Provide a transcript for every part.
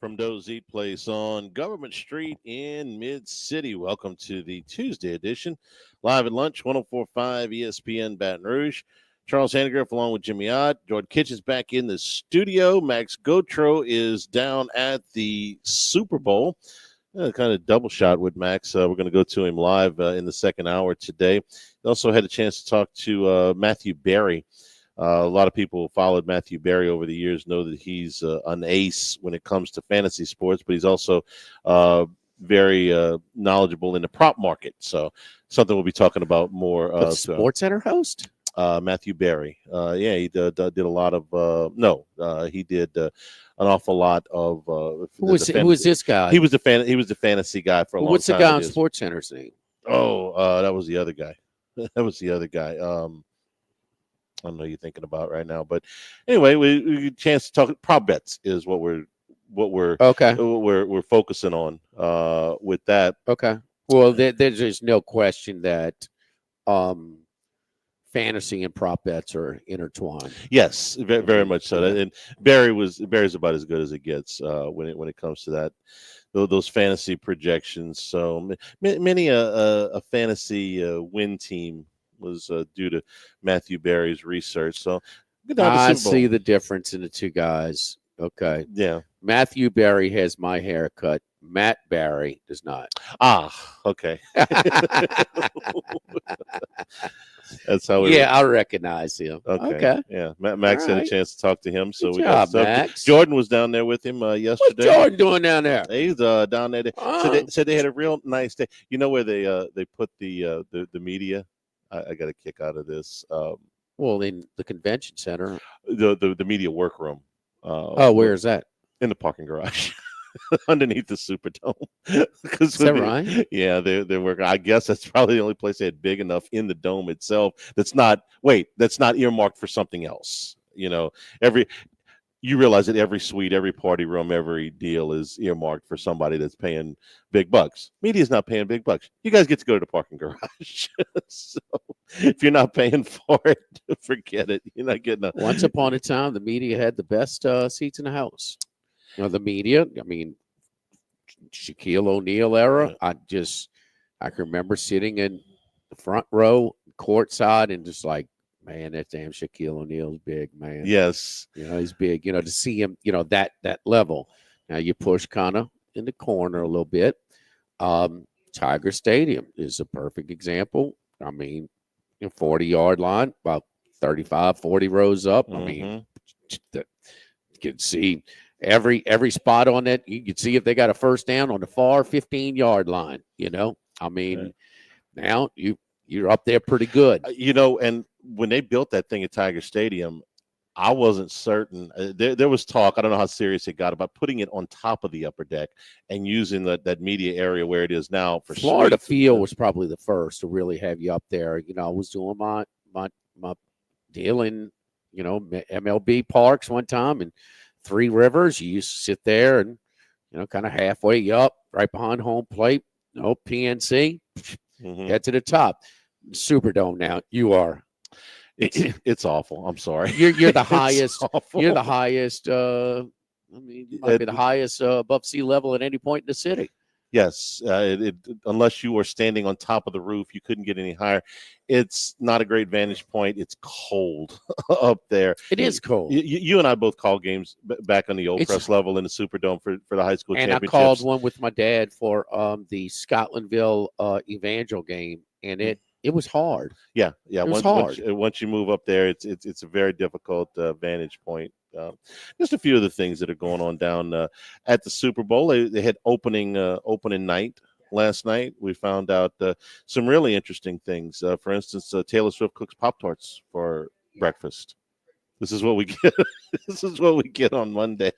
from Doe's Eat Place on Government Street in Mid-City. Welcome to the Tuesday edition. Live at lunch, 104.5 ESPN Baton Rouge. Charles Handegriff along with Jimmy Ott. Jordan Kitchens back in the studio. Max Gotro is down at the Super Bowl. Kind of double shot with Max. We're going to go to him live in the second hour today. We also had a chance to talk to Matthew Berry. A lot of people who followed Matthew Berry over the years know that he's an ace when it comes to fantasy sports, but he's also very knowledgeable in the prop market. So something we'll be talking about more. Sports Center host? Matthew Berry. He did a lot of he did an awful lot of who was this guy? He was the fantasy guy for a long time. What's the guy on Sports Center's name? That was the other guy. That was the other guy. I don't know you're thinking about right now, but anyway, we get a chance to talk. Prop bets is what we're focusing on with that. Okay. Well, there's just no question that fantasy and prop bets are intertwined. Yes, very much so. And Barry's about as good as it gets when it comes to that. Those fantasy projections. So many a fantasy win team was due to Matthew Berry's research. So I see the difference in the two guys. Okay. Yeah. Matthew Berry has my haircut. Matt Berry does not. Okay. That's how I recognize him. Okay. Yeah. Max had a chance to talk to him. So Good job, Max. Jordan was down there with him yesterday. What's Jordan doing down there? He's down there. Said they had a real nice day. You know where they put the media? I got a kick out of this. In the convention center. The media workroom. Where is that? In the parking garage. Underneath the Superdome. Is that right? Yeah, they're working. I guess that's probably the only place they had big enough in the dome itself that's not earmarked for something else. You realize that every suite, every party room, every deal is earmarked for somebody that's paying big bucks. Media's not paying big bucks. You guys get to go to the parking garage. So if you're not paying for it, forget it. You're not getting Once upon a time, the media had the best seats in the house. The media, Shaquille O'Neal era, I can remember sitting in the front row, courtside, and just like, man, that damn Shaquille O'Neal's big, man. Yes. He's big, to see him, that level. Now you push kind of in the corner a little bit. Tiger Stadium is a perfect example. 40-yard line, about 35, 40 rows up. You can see every spot on it. You can see if they got a first down on the far 15-yard line, Now you're up there pretty good. And when they built that thing at Tiger Stadium, I wasn't certain. There was talk, I don't know how serious it got, about putting it on top of the upper deck and using that media area where it is now for Florida Field was probably the first to really have you up there. I was doing my deal in, MLB parks one time and Three Rivers. You used to sit there and, kind of halfway up right behind home plate, PNC, head to the top. Superdome now, you are. It's awful. I'm sorry. You're the highest. You're the highest. You might be the highest above sea level at any point in the city. Yes, unless you were standing on top of the roof, you couldn't get any higher. It's not a great vantage point. It's cold up there. It is cold. You and I both called games back on the old press level in the Superdome for the high school championships. And I called one with my dad for the Scotlandville Evangel game, and it was hard. Yeah. It was hard. Once you move up there, it's a very difficult vantage point. Just a few of the things that are going on down at the Super Bowl. They had opening night last night. We found out some really interesting things. For instance, Taylor Swift cooks Pop-Tarts for breakfast. This is what we get. This is what we get on Monday.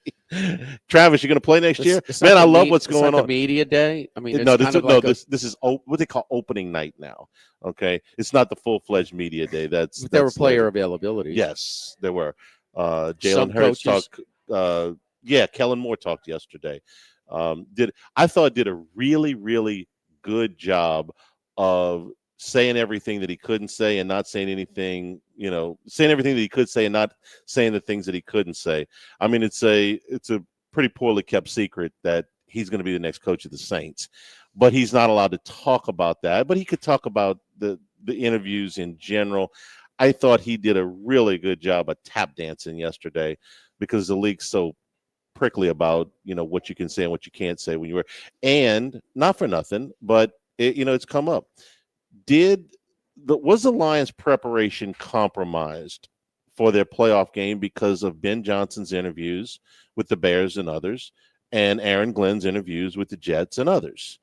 Travis, you're going to play next year? Man, I love what's going on. Media day. This is what they call opening night now. Okay, it's not the full-fledged media day. There were player availability. Yes, there were. Jalen Hurts talked. Kellen Moore talked yesterday. Did a really, really good job of saying everything that he couldn't say and not saying anything, saying everything that he could say and not saying the things that he couldn't say. It's a pretty poorly kept secret that he's going to be the next coach of the Saints. But he's not allowed to talk about that. But he could talk about the interviews in general. I thought he did a really good job of tap dancing yesterday because the league's so prickly about, what you can say and what you can't say when you were. And not for nothing, but, it's come up. Was the Lions' preparation compromised for their playoff game because of Ben Johnson's interviews with the Bears and others, and Aaron Glenn's interviews with the Jets and others?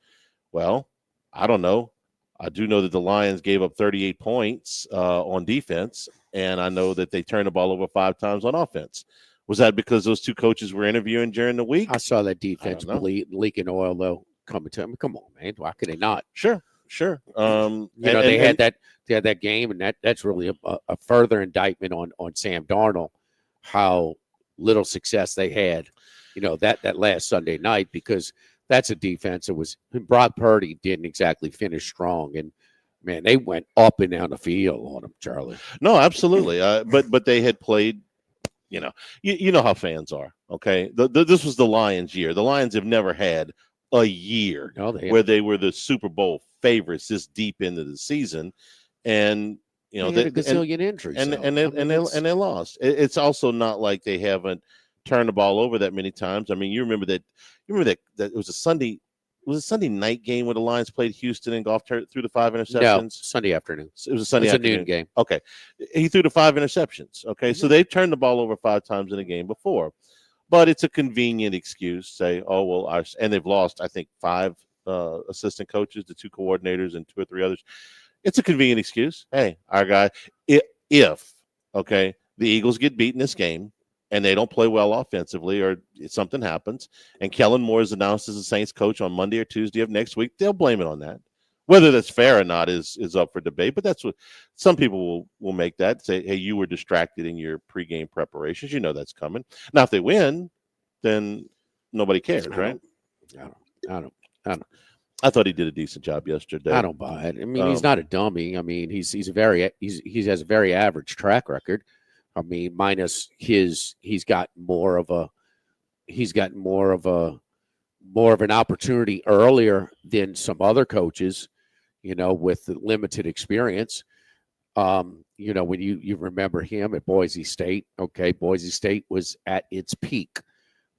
Well, I don't know. I do know that the Lions gave up 38 points on defense, and I know that they turned the ball over 5 times on offense. Was that because those two coaches were interviewing during the week? I saw that defense leaking oil, though, coming to him. Come on, man. Why could they not? Sure. They had that game, and that's really a further indictment on Sam Darnold, how little success they had, that last Sunday night, because that's a defense that was – Brock Purdy didn't exactly finish strong, and, man, they went up and down the field on him, Charlie. No, absolutely. But they had played – you know how fans are, okay? This was the Lions' year. The Lions have never had a year where they were the Super Bowl favorites this deep into the season, and they had a gazillion injuries, and they lost. It's also not like they haven't turned the ball over that many times. I mean, you remember that it was a Sunday. It was a Sunday night game where the Lions played Houston and Goff threw the 5 interceptions. No, Sunday afternoon. It was a Sunday afternoon. A noon game. Okay, he threw the 5 interceptions. Okay, so they've turned the ball over 5 times in a game before, but it's a convenient excuse. Say, oh well, and they've lost, I think, 5 assistant coaches, the 2 coordinators, and 2 or 3 others. It's a convenient excuse. Hey, our guy, if the Eagles get beat in this game and they don't play well offensively, or something happens, and Kellen Moore is announced as the Saints coach on Monday or Tuesday of next week, they'll blame it on that. Whether that's fair or not is up for debate, but that's what some people will make that, say, hey, you were distracted in your pregame preparations. That's coming. Now, if they win, then nobody cares, right? I don't. I thought he did a decent job yesterday. I don't buy it. I mean, he's not a dummy. I mean, he has a very average track record. I mean, minus he's got more of an opportunity earlier than some other coaches, with limited experience. When you remember him at Boise State, Boise State was at its peak,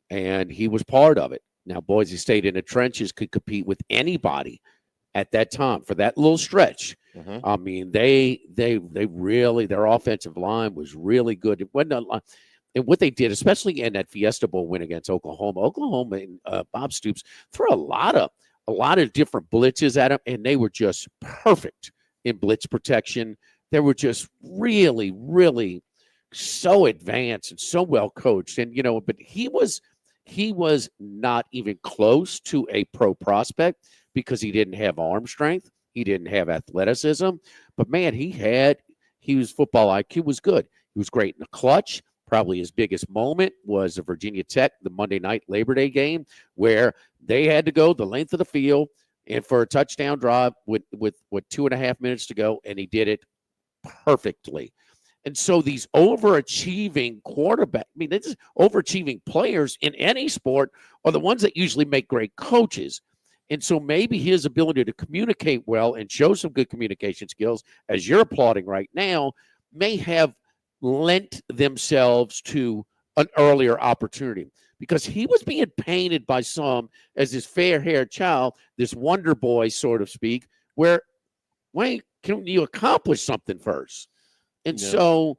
and he was part of it. Now, Boise State in the trenches could compete with anybody at that time for that little stretch. Mm-hmm. I mean, they really, their offensive line was really good. It wasn't and what they did, especially in that Fiesta Bowl win against Oklahoma and Bob Stoops threw a lot of different blitzes at them, and they were just perfect in blitz protection. They were just really, really so advanced and so well coached. And but he was not even close to a pro prospect because he didn't have arm strength. He didn't have athleticism. But, man, his football IQ was good. He was great in the clutch. Probably his biggest moment was the Virginia Tech, the Monday night Labor Day game, where they had to go the length of the field and for a touchdown drive with 2.5 minutes to go, and he did it perfectly. And so these overachieving overachieving players in any sport are the ones that usually make great coaches. And so maybe his ability to communicate well and show some good communication skills, as you're applauding right now, may have lent themselves to an earlier opportunity, because he was being painted by some as this fair-haired child, this wonder boy, so to speak, where, wait, can you accomplish something first? And so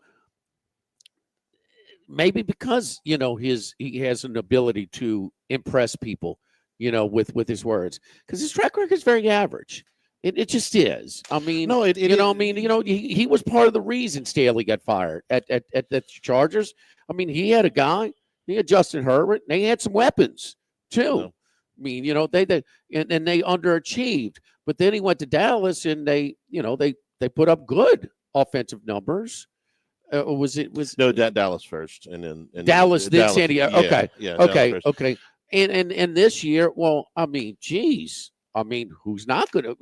maybe because, he has an ability to impress people, with his words, because his track record is very average. It just is. I mean, no, he was part of the reason Staley got fired at the Chargers. I mean, he had a guy, he had Justin Herbert, and they had some weapons too. No. I mean, they underachieved, but then he went to Dallas and they put up good offensive numbers. Dallas first, and then Dallas, then San Diego. Okay. And this year, well, I mean, geez, who's not going to?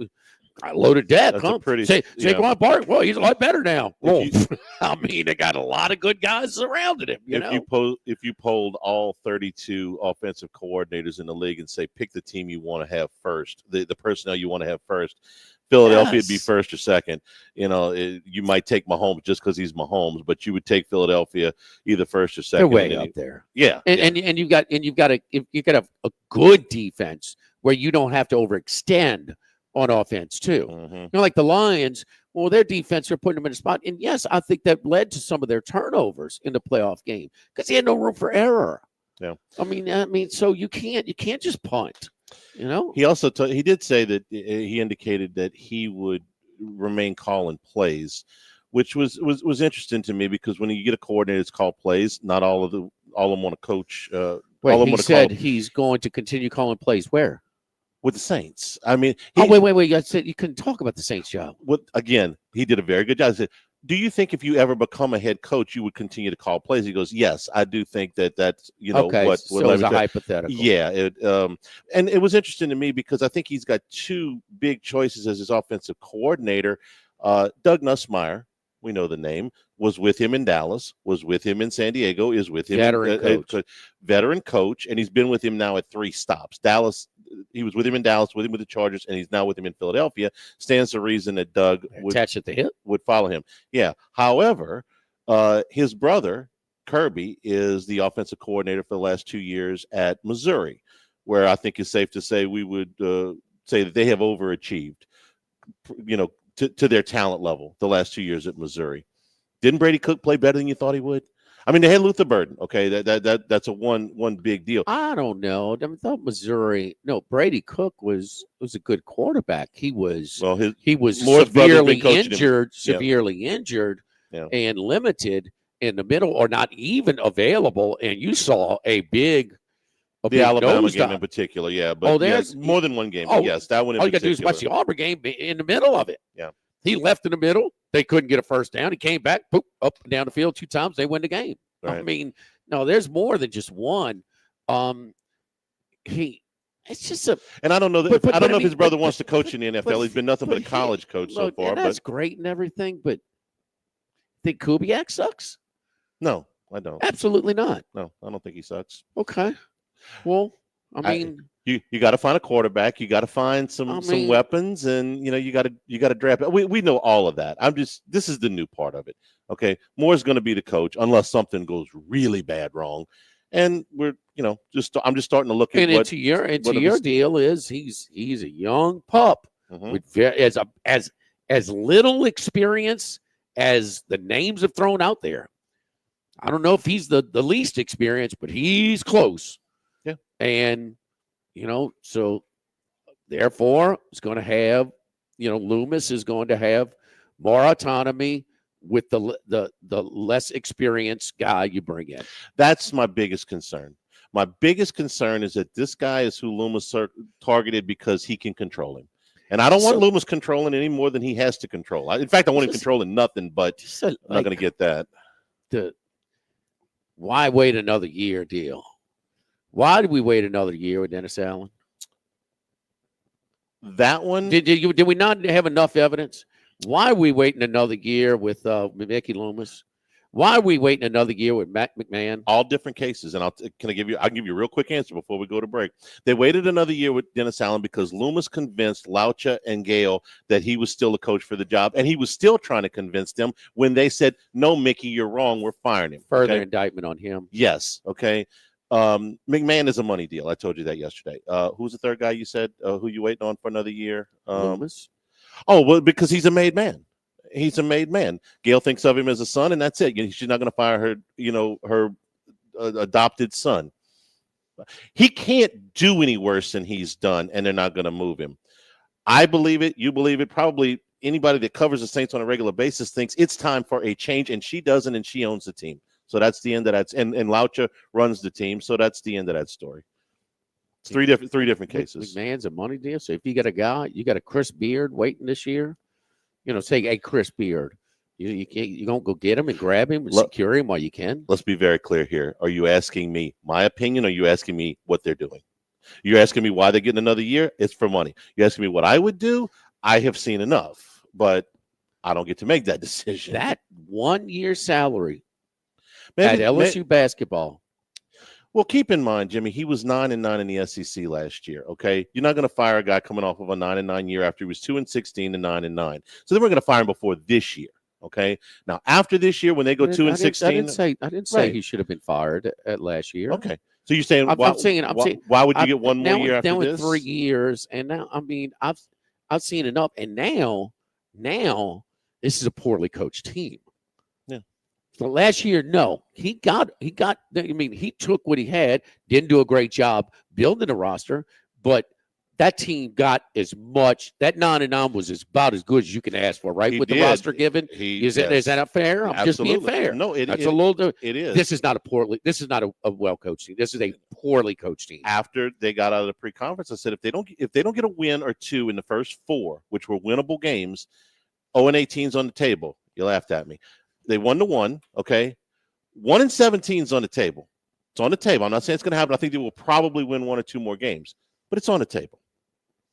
I loaded deck. That's huh? a pretty Saquon Barkley. Well, he's a lot better now. Well, If I mean, they got a lot of good guys surrounding him. if you polled all 32 offensive coordinators in the league and say pick the team you want to have first, the personnel you want to have first, Philadelphia would be first or second. You might take Mahomes just because he's Mahomes, but you would take Philadelphia either first or second. They're way up there. Yeah, and you've got a good defense where you don't have to overextend on offense too. Mm-hmm. Like the Lions, well, their defense are putting them in a spot, and yes, I think that led to some of their turnovers in the playoff game because he had no room for error. Yeah, I mean, so you can't just punt. He also he did say that he indicated that he would remain calling plays, which was interesting to me because when you get a coordinator that's called plays, not all of them want to coach. He said he's going to continue calling plays where? With the Saints. I mean, wait. I said you couldn't talk about the Saints job. Again, he did a very good job. I said, do you think if you ever become a head coach, you would continue to call plays? He goes, yes, I do think that's, okay, what so it's a hypothetical. Yeah. And it was interesting to me because I think he's got two big choices as his offensive coordinator. Doug Nussmeier, we know the name, was with him in Dallas, was with him in San Diego, is with him. Veteran coach, and he's been with him now at 3 stops. Dallas, he was with him in Dallas, with him with the Chargers, and he's now with him in Philadelphia. Stands to reason that Doug attached at the hip would follow him. Yeah. However, his brother, Kirby, is the offensive coordinator for the last 2 years at Missouri, where I think it's safe to say we would say that they have overachieved, to their talent level the last 2 years at Missouri. Didn't Brady Cook play better than you thought he would? I mean, they had Luther Burden. Okay, that's a one big deal. I don't know. I thought Missouri. No, Brady Cook was a good quarterback. He was severely injured, and limited in the middle, or not even available. And you saw the Alabama game in particular, yeah. But there's more than one game. Yes, that one. All you got to do is watch the Auburn game in the middle of it. Yeah. He left in the middle. They couldn't get a first down. He came back, boop, up and down the field 2 times. They win the game. Right. I mean, no, there's more than just one. It's just a. And I don't know that. I don't know if his brother wants to coach in the NFL. He's been nothing but a college coach so far. That's great and everything, but think Kubiak sucks? No, I don't. Absolutely not. No, I don't think he sucks. Okay. Well, I mean. You got to find a quarterback. You got to find some weapons, and you got to draft. We know all of that. This is the new part of it. Okay, Moore's going to be the coach unless something goes really bad wrong, and I'm just starting to look at into your deal is he's a young pup with as little experience as the names have thrown out there. I don't know if he's the least experienced, but he's close. Yeah, and. So therefore, it's going to have, Loomis is going to have more autonomy with the less experienced guy you bring in. That's my biggest concern. My biggest concern is that this guy is who Loomis targeted because he can control him. And I don't want Loomis controlling any more than he has to control. In fact, I want him controlling nothing, but I'm not going to get that. Why wait another year deal? Why did we wait another year with Dennis Allen? That one? Did we not have enough evidence? Why are we waiting another year with Mickey Loomis? Why are we waiting another year with Matt McMahon? All different cases, and I'll give you a real quick answer before we go to break. They waited another year with Dennis Allen because Loomis convinced Laucha and Gale that he was still a coach for the job, and he was still trying to convince them when they said, "No, Mickey, you're wrong. We're firing him." Further indictment on him. Yes. Okay. McMahon is a money deal. I told you that yesterday. Who's the third guy you said who you waiting on for another year? Loomis. Oh, well, because he's a made man. He's a made man. Gail thinks of him as a son, and that's it. She's not going to fire her, her adopted son. He can't do any worse than he's done, and they're not going to move him. I believe it. You believe it. Probably anybody that covers the Saints on a regular basis thinks it's time for a change, and she doesn't, and she owns the team. So that's the end of that. And Laucha runs the team. So that's the end of that story. It's three different cases. McMahon's a money deal. So if you got a guy, you got a Chris Beard waiting this year, say, hey, Chris Beard, you don't go get him and grab him and secure him while you can. Let's be very clear here. Are you asking me my opinion, or are you asking me what they're doing? You're asking me why they're getting another year? It's for money. You're asking me what I would do? I have seen enough, but I don't get to make that decision. That 1 year salary Maybe, at LSU basketball. Well, keep in mind, Jimmy, he was 9-9 in the SEC last year. Okay, you're not going to fire a guy coming off of a 9-9 year after he was 2-16 and 9-9. So then we're going to fire him before this year. Okay, now after this year, when they go 2-16, I didn't say he should have been fired at last year. Okay, so you're saying I'm saying why would you get one more year after this? this? 3 years, and now I've seen enough, and now this is a poorly coached team. Yeah. So last year, no, he got. I mean, he took what he had, didn't do a great job building a roster, but that team got as much. That 9-9 was about as good as you can ask for, right? With the roster given, is that fair? I'm just being fair. No, It is. This is not a well coached team. This is a poorly coached team. After they got out of the pre-conference, I said if they don't get a win or two in the first 4, which were winnable games, 0-18's on the table. You laughed at me. They won the 1, okay? 1-17's on the table. It's on the table. I'm not saying it's going to happen. I think they will probably win 1 or 2 more games, but it's on the table.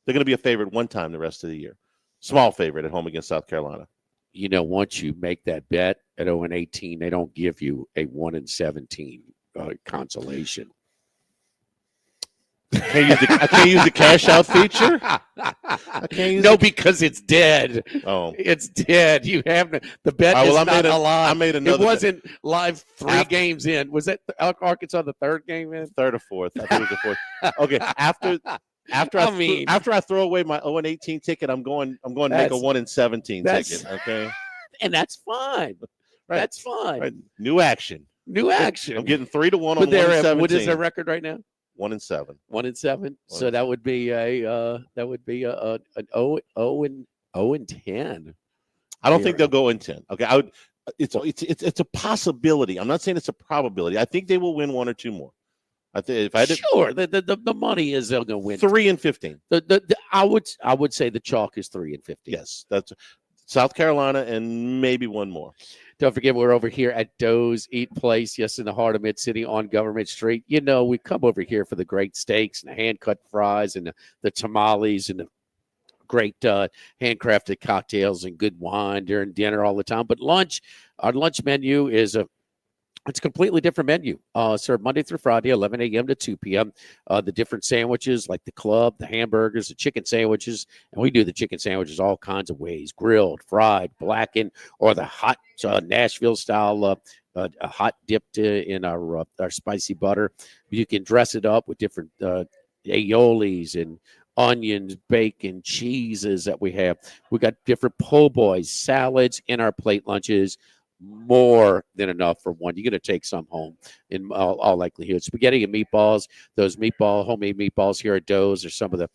They're going to be a favorite one time the rest of the year. Small favorite at home against South Carolina. You know, once you make that bet at 0-18, they don't give you a 1-17 consolation. I can't use the cash out feature. Because it's dead. Oh, it's dead. You have the bet is not alive. I made another. It wasn't live 3 games in. Was that Arkansas the 3rd game in? 3rd or 4th. I think it was the 4th. Okay, after I throw away my 0-18 ticket, I'm going to make a 1-17 ticket. Okay, and that's fine. Right. That's fine. Right. New action. I'm getting 3-1 on 1-17. What is their record right now? 1-7. 1-7. So that would be an 0-10. I don't think they'll go in 10. Okay, it's a possibility. I'm not saying it's a probability. I think they will win 1 or 2 more. I think if I did, sure, the money is they're going to win 3-15. I would say the chalk is 3-15. Yes, that's South Carolina and maybe 1 more. Don't forget, we're over here at Doe's Eat Place, yes, in the heart of Mid-City on Government Street. You know, we come over here for the great steaks and the hand-cut fries and the tamales and the great handcrafted cocktails and good wine during dinner all the time. But our lunch menu is it's a completely different menu. Served Monday through Friday, 11 a.m. to 2 p.m. The different sandwiches like the club, the hamburgers, the chicken sandwiches. And we do the chicken sandwiches all kinds of ways: grilled, fried, blackened, or the hot Nashville style, hot dipped in our spicy butter. You can dress it up with different aiolis and onions, bacon, cheeses that we have. We got different po' boys, salads in our plate lunches. More than enough for one. You're going to take some home in all likelihood. Spaghetti and meatballs, those homemade meatballs here at Doe's are some of the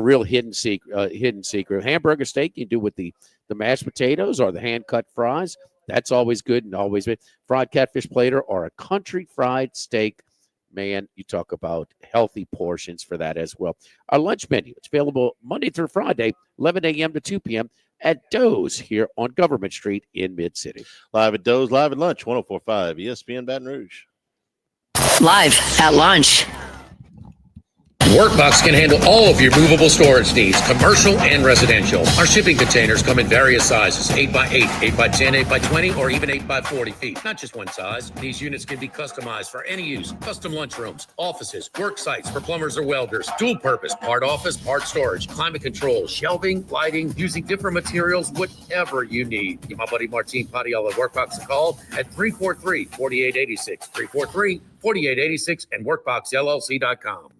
real hidden secret. Hamburger steak you do with the mashed potatoes or the hand-cut fries. That's always good and always good. Fried catfish platter or a country fried steak. Man, you talk about healthy portions for that as well. Our lunch menu, it's available Monday through Friday, 11 a.m. to 2 p.m. at Doe's here on Government Street in Mid-City. Live at Doe's, live at lunch, 104.5 ESPN Baton Rouge. Live at lunch. Workbox can handle all of your movable storage needs, commercial and residential. Our shipping containers come in various sizes, 8x8, 8x10, 8x20, or even 8x40 feet. Not just one size. These units can be customized for any use. Custom lunchrooms, offices, work sites for plumbers or welders. Dual purpose, part office, part storage, climate control, shelving, lighting, using different materials, whatever you need. Give my buddy Martin Padilla Workbox a call at 343-4886, 343-4886, and workboxllc.com.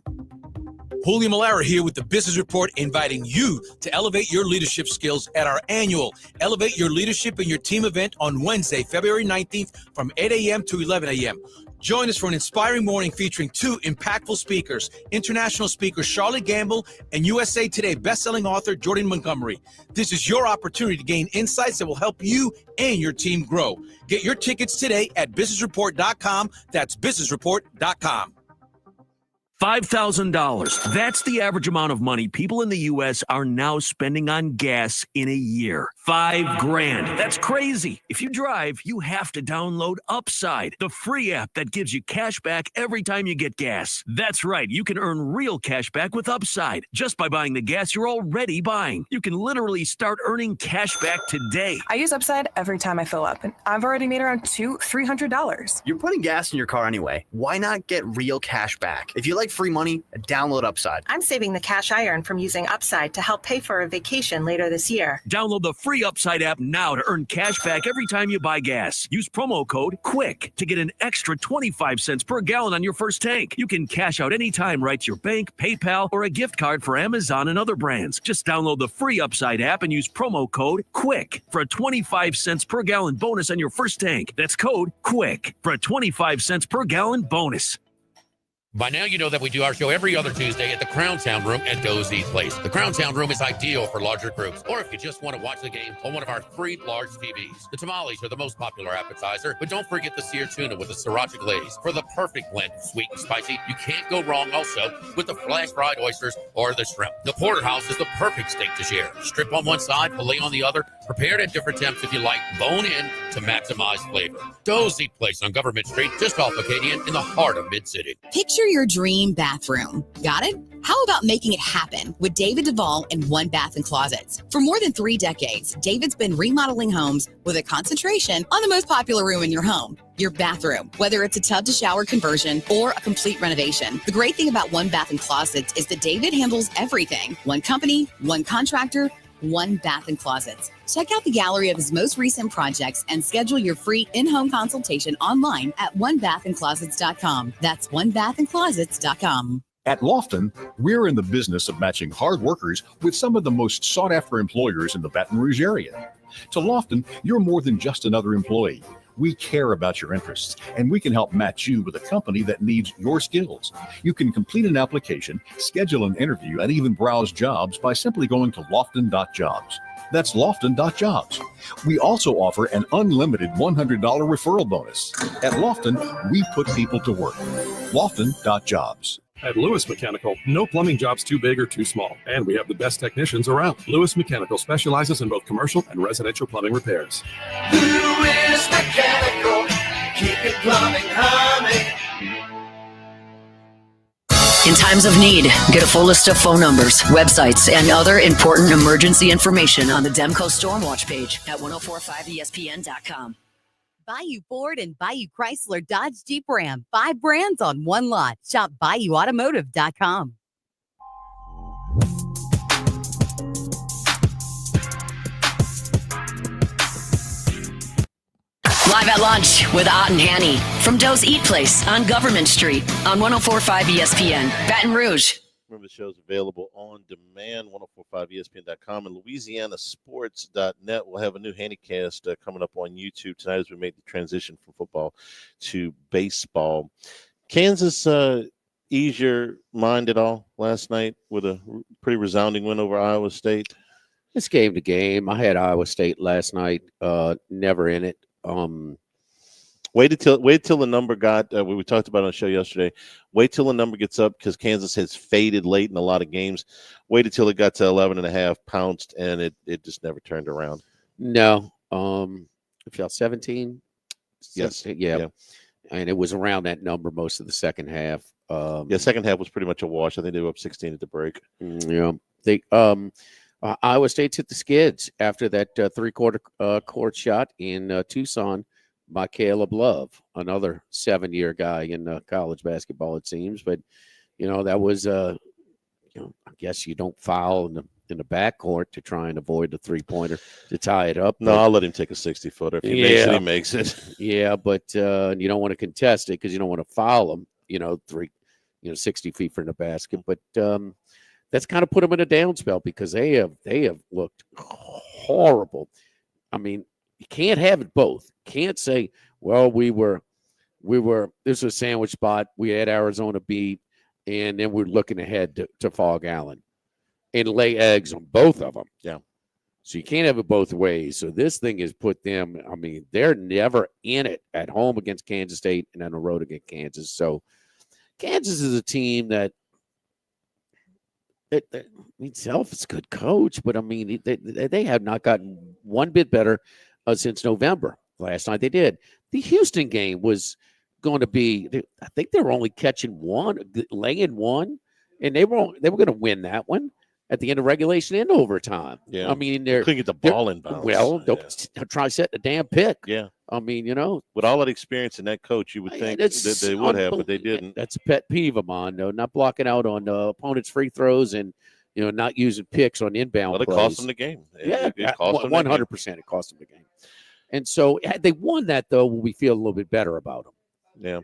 Julio Malera here with the Business Report, inviting you to elevate your leadership skills at our annual Elevate Your Leadership and Your Team event on Wednesday, February 19th from 8 a.m. to 11 a.m. Join us for an inspiring morning featuring 2 impactful speakers, international speaker Charlotte Gamble and USA Today bestselling author Jordan Montgomery. This is your opportunity to gain insights that will help you and your team grow. Get your tickets today at businessreport.com. That's businessreport.com. $5,000. That's the average amount of money people in the U.S. are now spending on gas in a year. $5,000. That's crazy. If you drive, you have to download Upside, the free app that gives you cash back every time you get gas. That's right. You can earn real cash back with Upside just by buying the gas you're already buying. You can literally start earning cash back today. I use Upside every time I fill up, and I've already made around $300. You're putting gas in your car anyway. Why not get real cash back? If you like free money, download Upside. I'm saving the cash I earn from using Upside to help pay for a vacation later this year. Download the free Upside app now to earn cash back every time you buy gas. Use promo code QUICK to get an extra 25 cents per gallon on your first tank. You can cash out anytime right to your bank, PayPal, or a gift card for Amazon and other brands. Just download the free Upside app and use promo code QUICK for a 25 cents per gallon bonus on your first tank. That's code QUICK for a 25 cents per gallon bonus. By now, you know that we do our show every other Tuesday at the Crown Sound Room at Doe's Eat Place. The Crown Sound Room is ideal for larger groups, or if you just want to watch the game on one of our 3 large TVs. The tamales are the most popular appetizer, but don't forget the seared tuna with the sriracha glaze for the perfect blend of sweet and spicy. You can't go wrong also with the flash fried oysters or the shrimp. The porterhouse is the perfect steak to share. Strip on one side, filet on the other, prepared at different temps if you like, bone in to maximize flavor. Doe's Eat Place on Government Street, just off Acadian in the heart of Mid-City. Picture your dream bathroom. Got it? How about making it happen with David Duvall and One Bath and Closets? For more than 3 decades, David's been remodeling homes with a concentration on the most popular room in your home, your bathroom, whether it's a tub to shower conversion or a complete renovation. The great thing about One Bath and Closets is that David handles everything. One company, one contractor, One Bath and Closets. Check out the gallery of his most recent projects and schedule your free in-home consultation online at onebathandclosets.com. That's onebathandclosets.com. At Lofton, we're in the business of matching hard workers with some of the most sought-after employers in the Baton Rouge area. To Lofton, you're more than just another employee. We care about your interests, and we can help match you with a company that needs your skills. You can complete an application, schedule an interview, and even browse jobs by simply going to lofton.jobs. That's lofton.jobs. We also offer an unlimited $100 referral bonus. At Lofton, we put people to work. Lofton.jobs. At Lewis Mechanical, no plumbing job's too big or too small, and we have the best technicians around. Lewis Mechanical specializes in both commercial and residential plumbing repairs. Lewis Mechanical, keep your plumbing humming. In times of need, get a full list of phone numbers, websites, and other important emergency information on the Demco Stormwatch page at 1045ESPN.com. Bayou Ford and Bayou Chrysler Dodge Jeep Ram. 5 brands on one lot. Shop BayouAutomotive.com. Live at lunch with Ott and Hanny from Doe's Eat Place on Government Street on 1045 ESPN, Baton Rouge. Remember, the show's available on demand, 1045ESPN.com and LouisianaSports.net. We'll have a new Handycast coming up on YouTube tonight as we make the transition from football to baseball. Kansas ease your mind at all last night with a pretty resounding win over Iowa State? It's game to game. I had Iowa State last night, never in it. Wait till the number got we talked about on the show yesterday. Wait till the number gets up because Kansas has faded late in a lot of games. Wait until it got to 11.5, pounced, and it just never turned around. No. If y'all 17? Yes. Yeah. And it was around that number most of the second half. Second half was pretty much a wash. I think they were up 16 at the break. They Iowa State took the skids after that three-quarter court shot in Tucson by Caleb Love, another 7-year guy in college basketball, it seems. But, that was, I guess you don't foul in the backcourt to try and avoid the three-pointer to tie it up. No, I'll let him take a 60-footer. If he makes it, he makes it. Yeah, but you don't want to contest it because you don't want to foul him, 60 feet from the basket. But that's kind of put them in a down spell because they have looked horrible. I mean, you can't have it both. Can't say, well, we were this was a sandwich spot. We had Arizona beat, and then we're looking ahead to Fog Allen and lay eggs on both of them. Yeah. So you can't have it both ways. So this thing has put them, I mean, they're never in it at home against Kansas State and on the road against Kansas. So Kansas is a team that I mean, Self is a good coach, but I mean, they have not gotten one bit better since November. Last night they did. The Houston game was going to be, I think they were only catching one, laying one, and they were going to win that one at the end of regulation and overtime. Yeah. I mean, they're couldn't get the ball in bounds. Well, they'll try setting a damn pick. Yeah. I mean, with all that experience and that coach, you would think that they would have, but they didn't. That's a pet peeve of mine, though. Not blocking out on opponents' free throws and not using picks on inbound. Well, it plays. cost them the game. It cost them 100%. It cost them the game. And so, had they won that, though, we feel a little bit better about them. Yeah,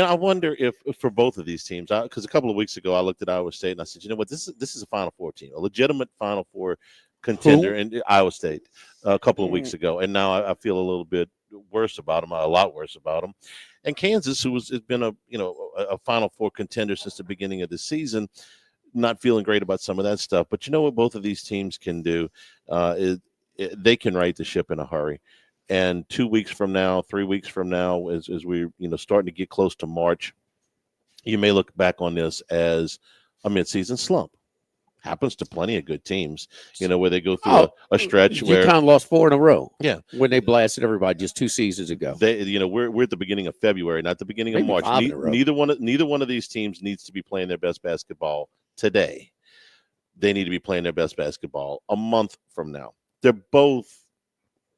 I wonder if for both of these teams, because a couple of weeks ago I looked at Iowa State and I said, you know what, this is a Final Four team, a legitimate Final Four contender, in Iowa State a couple of weeks ago, and now I feel a little bit worse about them, a lot worse about them. And Kansas, has been a Final Four contender since the beginning of the season, not feeling great about some of that stuff. But you know what both of these teams can do is they can right the ship in a hurry. And 2 weeks from now, 3 weeks from now, as we starting to get close to March, you may look back on this as a midseason slump. Happens to plenty of good teams, where they go through a stretch where UConn lost 4 in a row. Yeah, when they blasted everybody just 2 seasons ago. We're at the beginning of February, not the beginning of March. Neither one of these teams needs to be playing their best basketball today. They need to be playing their best basketball a month from now. They're both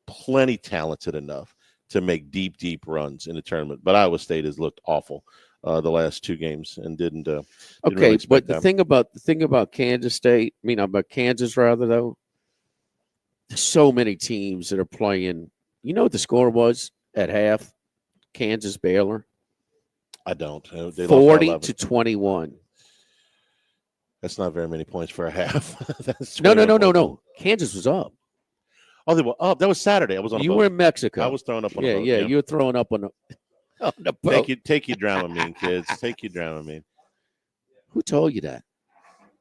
plenty talented enough to make deep runs in the tournament, but Iowa State has looked awful the last 2 games and didn't really but the thing about Kansas State, about Kansas rather, though, there's so many teams that are playing. You know what the score was at half? Kansas Baylor. I don't. They 40-21. That's not very many points for a half. No. Kansas was up. Oh, they were up. That was Saturday. I was on. You were in Mexico. I was throwing up on. Yeah, a boat, yeah. You were throwing up on the boat. Take your Dramamine, kids. Take your Dramamine. Who told you that?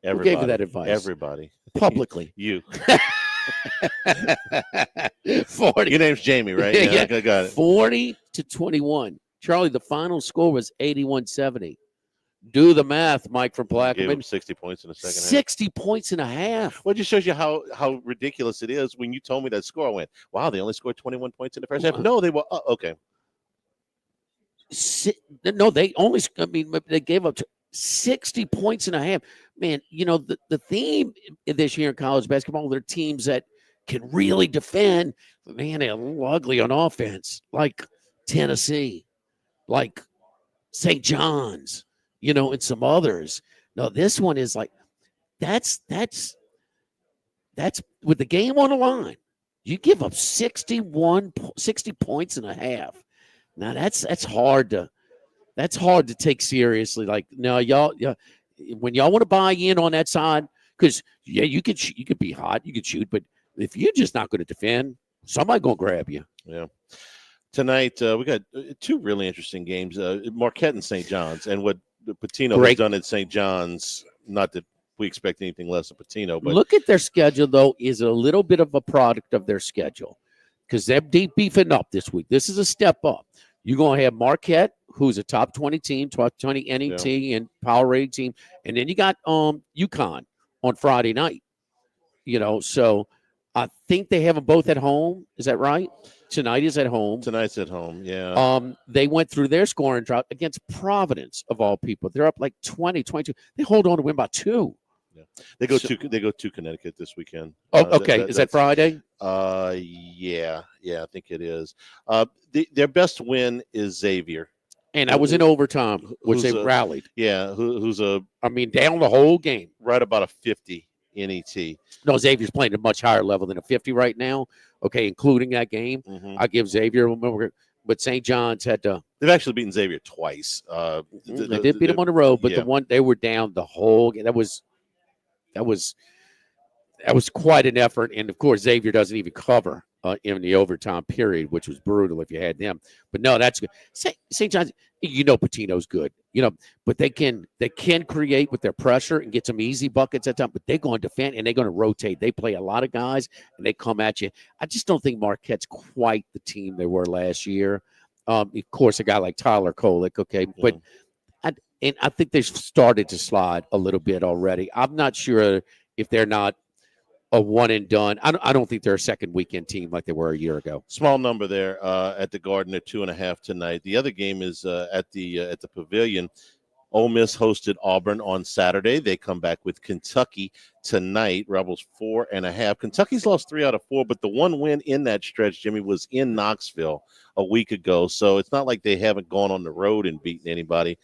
Everybody. Who gave you that advice? Everybody. Publicly. You. 40. Your name's Jamie, right? Yeah. Got it. 40-21. Charlie, the final score was 81-70. Do the math, Mike from Plaquemine. Gave him 60 points in the second half. 60 points and a half. Well, it just shows you how ridiculous it is. When you told me that score, I went, wow, they only scored 21 points in the first half. No, they were okay. No, they gave up 60 points and a half. Man, the theme this year in college basketball, they're teams that can really defend. Man, they're a little ugly on offense, like Tennessee, like St. John's. And some others. No, this one is like that's with the game on the line. You give up 60 points and a half. Now that's hard to take seriously. Like, no, y'all when y'all want to buy in on that side, because you could be hot, you could shoot, but if you're just not going to defend, somebody gonna grab you. Yeah. Tonight we got 2 really interesting games: Marquette and St. John's, and what Pitino has done at St. John's. Not that we expect anything less of Pitino, but look at their schedule, though, is a little bit of a product of their schedule because they're deep beefing up this week. This is a step up. You're going to have Marquette, who's a top 20 team, top 20 NET and power rating team, and then you got UConn on Friday night. So I think they have them both at home. Is that right? Tonight is at home. Tonight's at home, yeah. They went through their scoring drought against Providence, of all people. They're up like 20, 22. They hold on to win by 2. Yeah. They go to Connecticut this weekend. Oh, okay. Is that Friday? Yeah, I think it is. Their best win is Xavier. And that was in overtime, which they rallied. Yeah, who's down the whole game. Right about a 50 NET. No, Xavier's playing at a much higher level than a 50 right now. Okay, including that game. Mm-hmm. I give Xavier, but St. John's had to. They've actually beaten Xavier twice. They did beat them on the road, but the one they were down the whole game. That was quite an effort, and of course Xavier doesn't even cover in the overtime period, which was brutal if you had them. But no, that's good. St. John's, Pitino's good, but they can create with their pressure and get some easy buckets at time. But they're going to defend and they're going to rotate. They play a lot of guys and they come at you. I just don't think Marquette's quite the team they were last year. Of course, a guy like Tyler Kolek, okay, but and I think they've started to slide a little bit already. I'm not sure if they're not a one and done. I don't think they're a second weekend team like they were a year ago. Small number there at the Garden at 2.5 tonight. The other game is at the Pavilion. Ole Miss hosted Auburn on Saturday. They come back with Kentucky tonight. Rebels 4.5. Kentucky's lost 3 out of 4, but the one win in that stretch, Jimmy, was in Knoxville a week ago. So it's not like they haven't gone on the road and beaten anybody.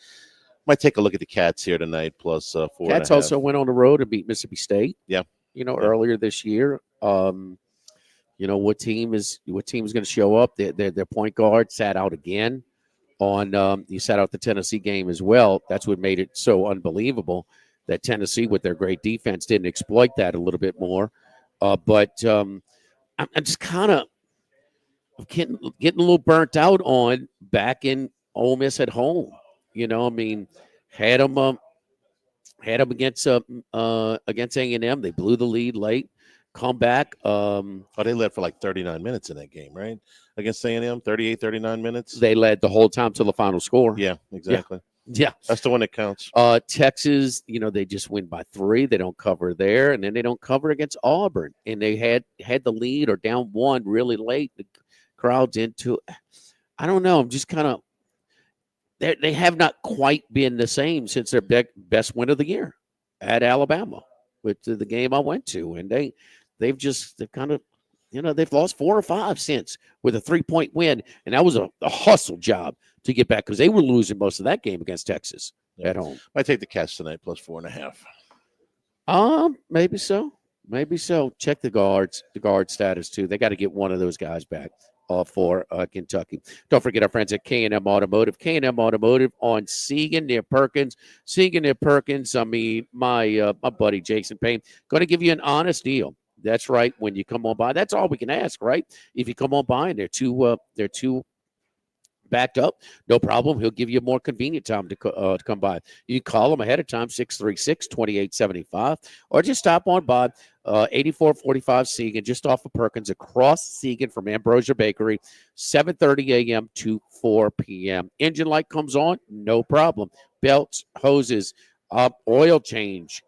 Might take a look at the Cats here tonight, plus 4.5. Cats also went on the road and beat Mississippi State. Yeah. Earlier this year. What team is going to show up? Their point guard sat out again. He sat out the Tennessee game as well. That's what made it so unbelievable that Tennessee, with their great defense, didn't exploit that a little bit more. But I'm just kind of getting a little burnt out on back in Ole Miss at home. Had them against A&M. They blew the lead late. Come back. They led for like 39 minutes in that game, right? Against A&M, 39 minutes. They led the whole time till the final score. Yeah, exactly. Yeah. That's the one that counts. Texas, they just win by 3. They don't cover there, and then they don't cover against Auburn. And they had the lead or down 1 really late. The crowd's into it. I don't know. I'm just kind of they have not quite been the same since their best win of the year at Alabama, with the game I went to. And they've kind of, they've lost 4 or 5 since with a 3-point win. And that was a hustle job to get back because they were losing most of that game against Texas at home. I take the Cats tonight plus 4.5. Maybe so. Maybe so. Check the guard status too. They got to get one of those guys back for Kentucky. Don't forget our friends at K&M Automotive. K&M Automotive on Segan near Perkins. Segan near Perkins. I mean, my buddy Jason Payne going to give you an honest deal. That's right. When you come on by, that's all we can ask, right? If you come on by and they're too backed up, no problem. He'll give you a more convenient time to come by. You can call him ahead of time, 636-2875, or just stop on by 8445 Segan, just off of Perkins, across Segan from Ambrosia Bakery, 7:30 a.m. to 4 p.m. Engine light comes on, no problem. Belts, hoses, oil change,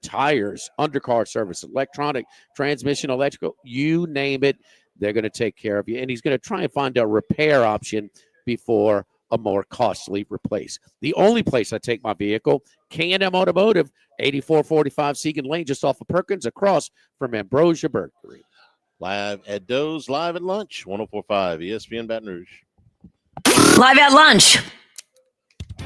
tires, undercar service, electronic, transmission, electrical, you name it, they're going to take care of you. And he's going to try and find a repair option before a more costly replace. The only place I take my vehicle, K&M Automotive, 8445 Segan Lane, just off of Perkins, across from Ambrosia Bakery. Live at Doe's, live at lunch, 104.5 ESPN Baton Rouge. Live at lunch.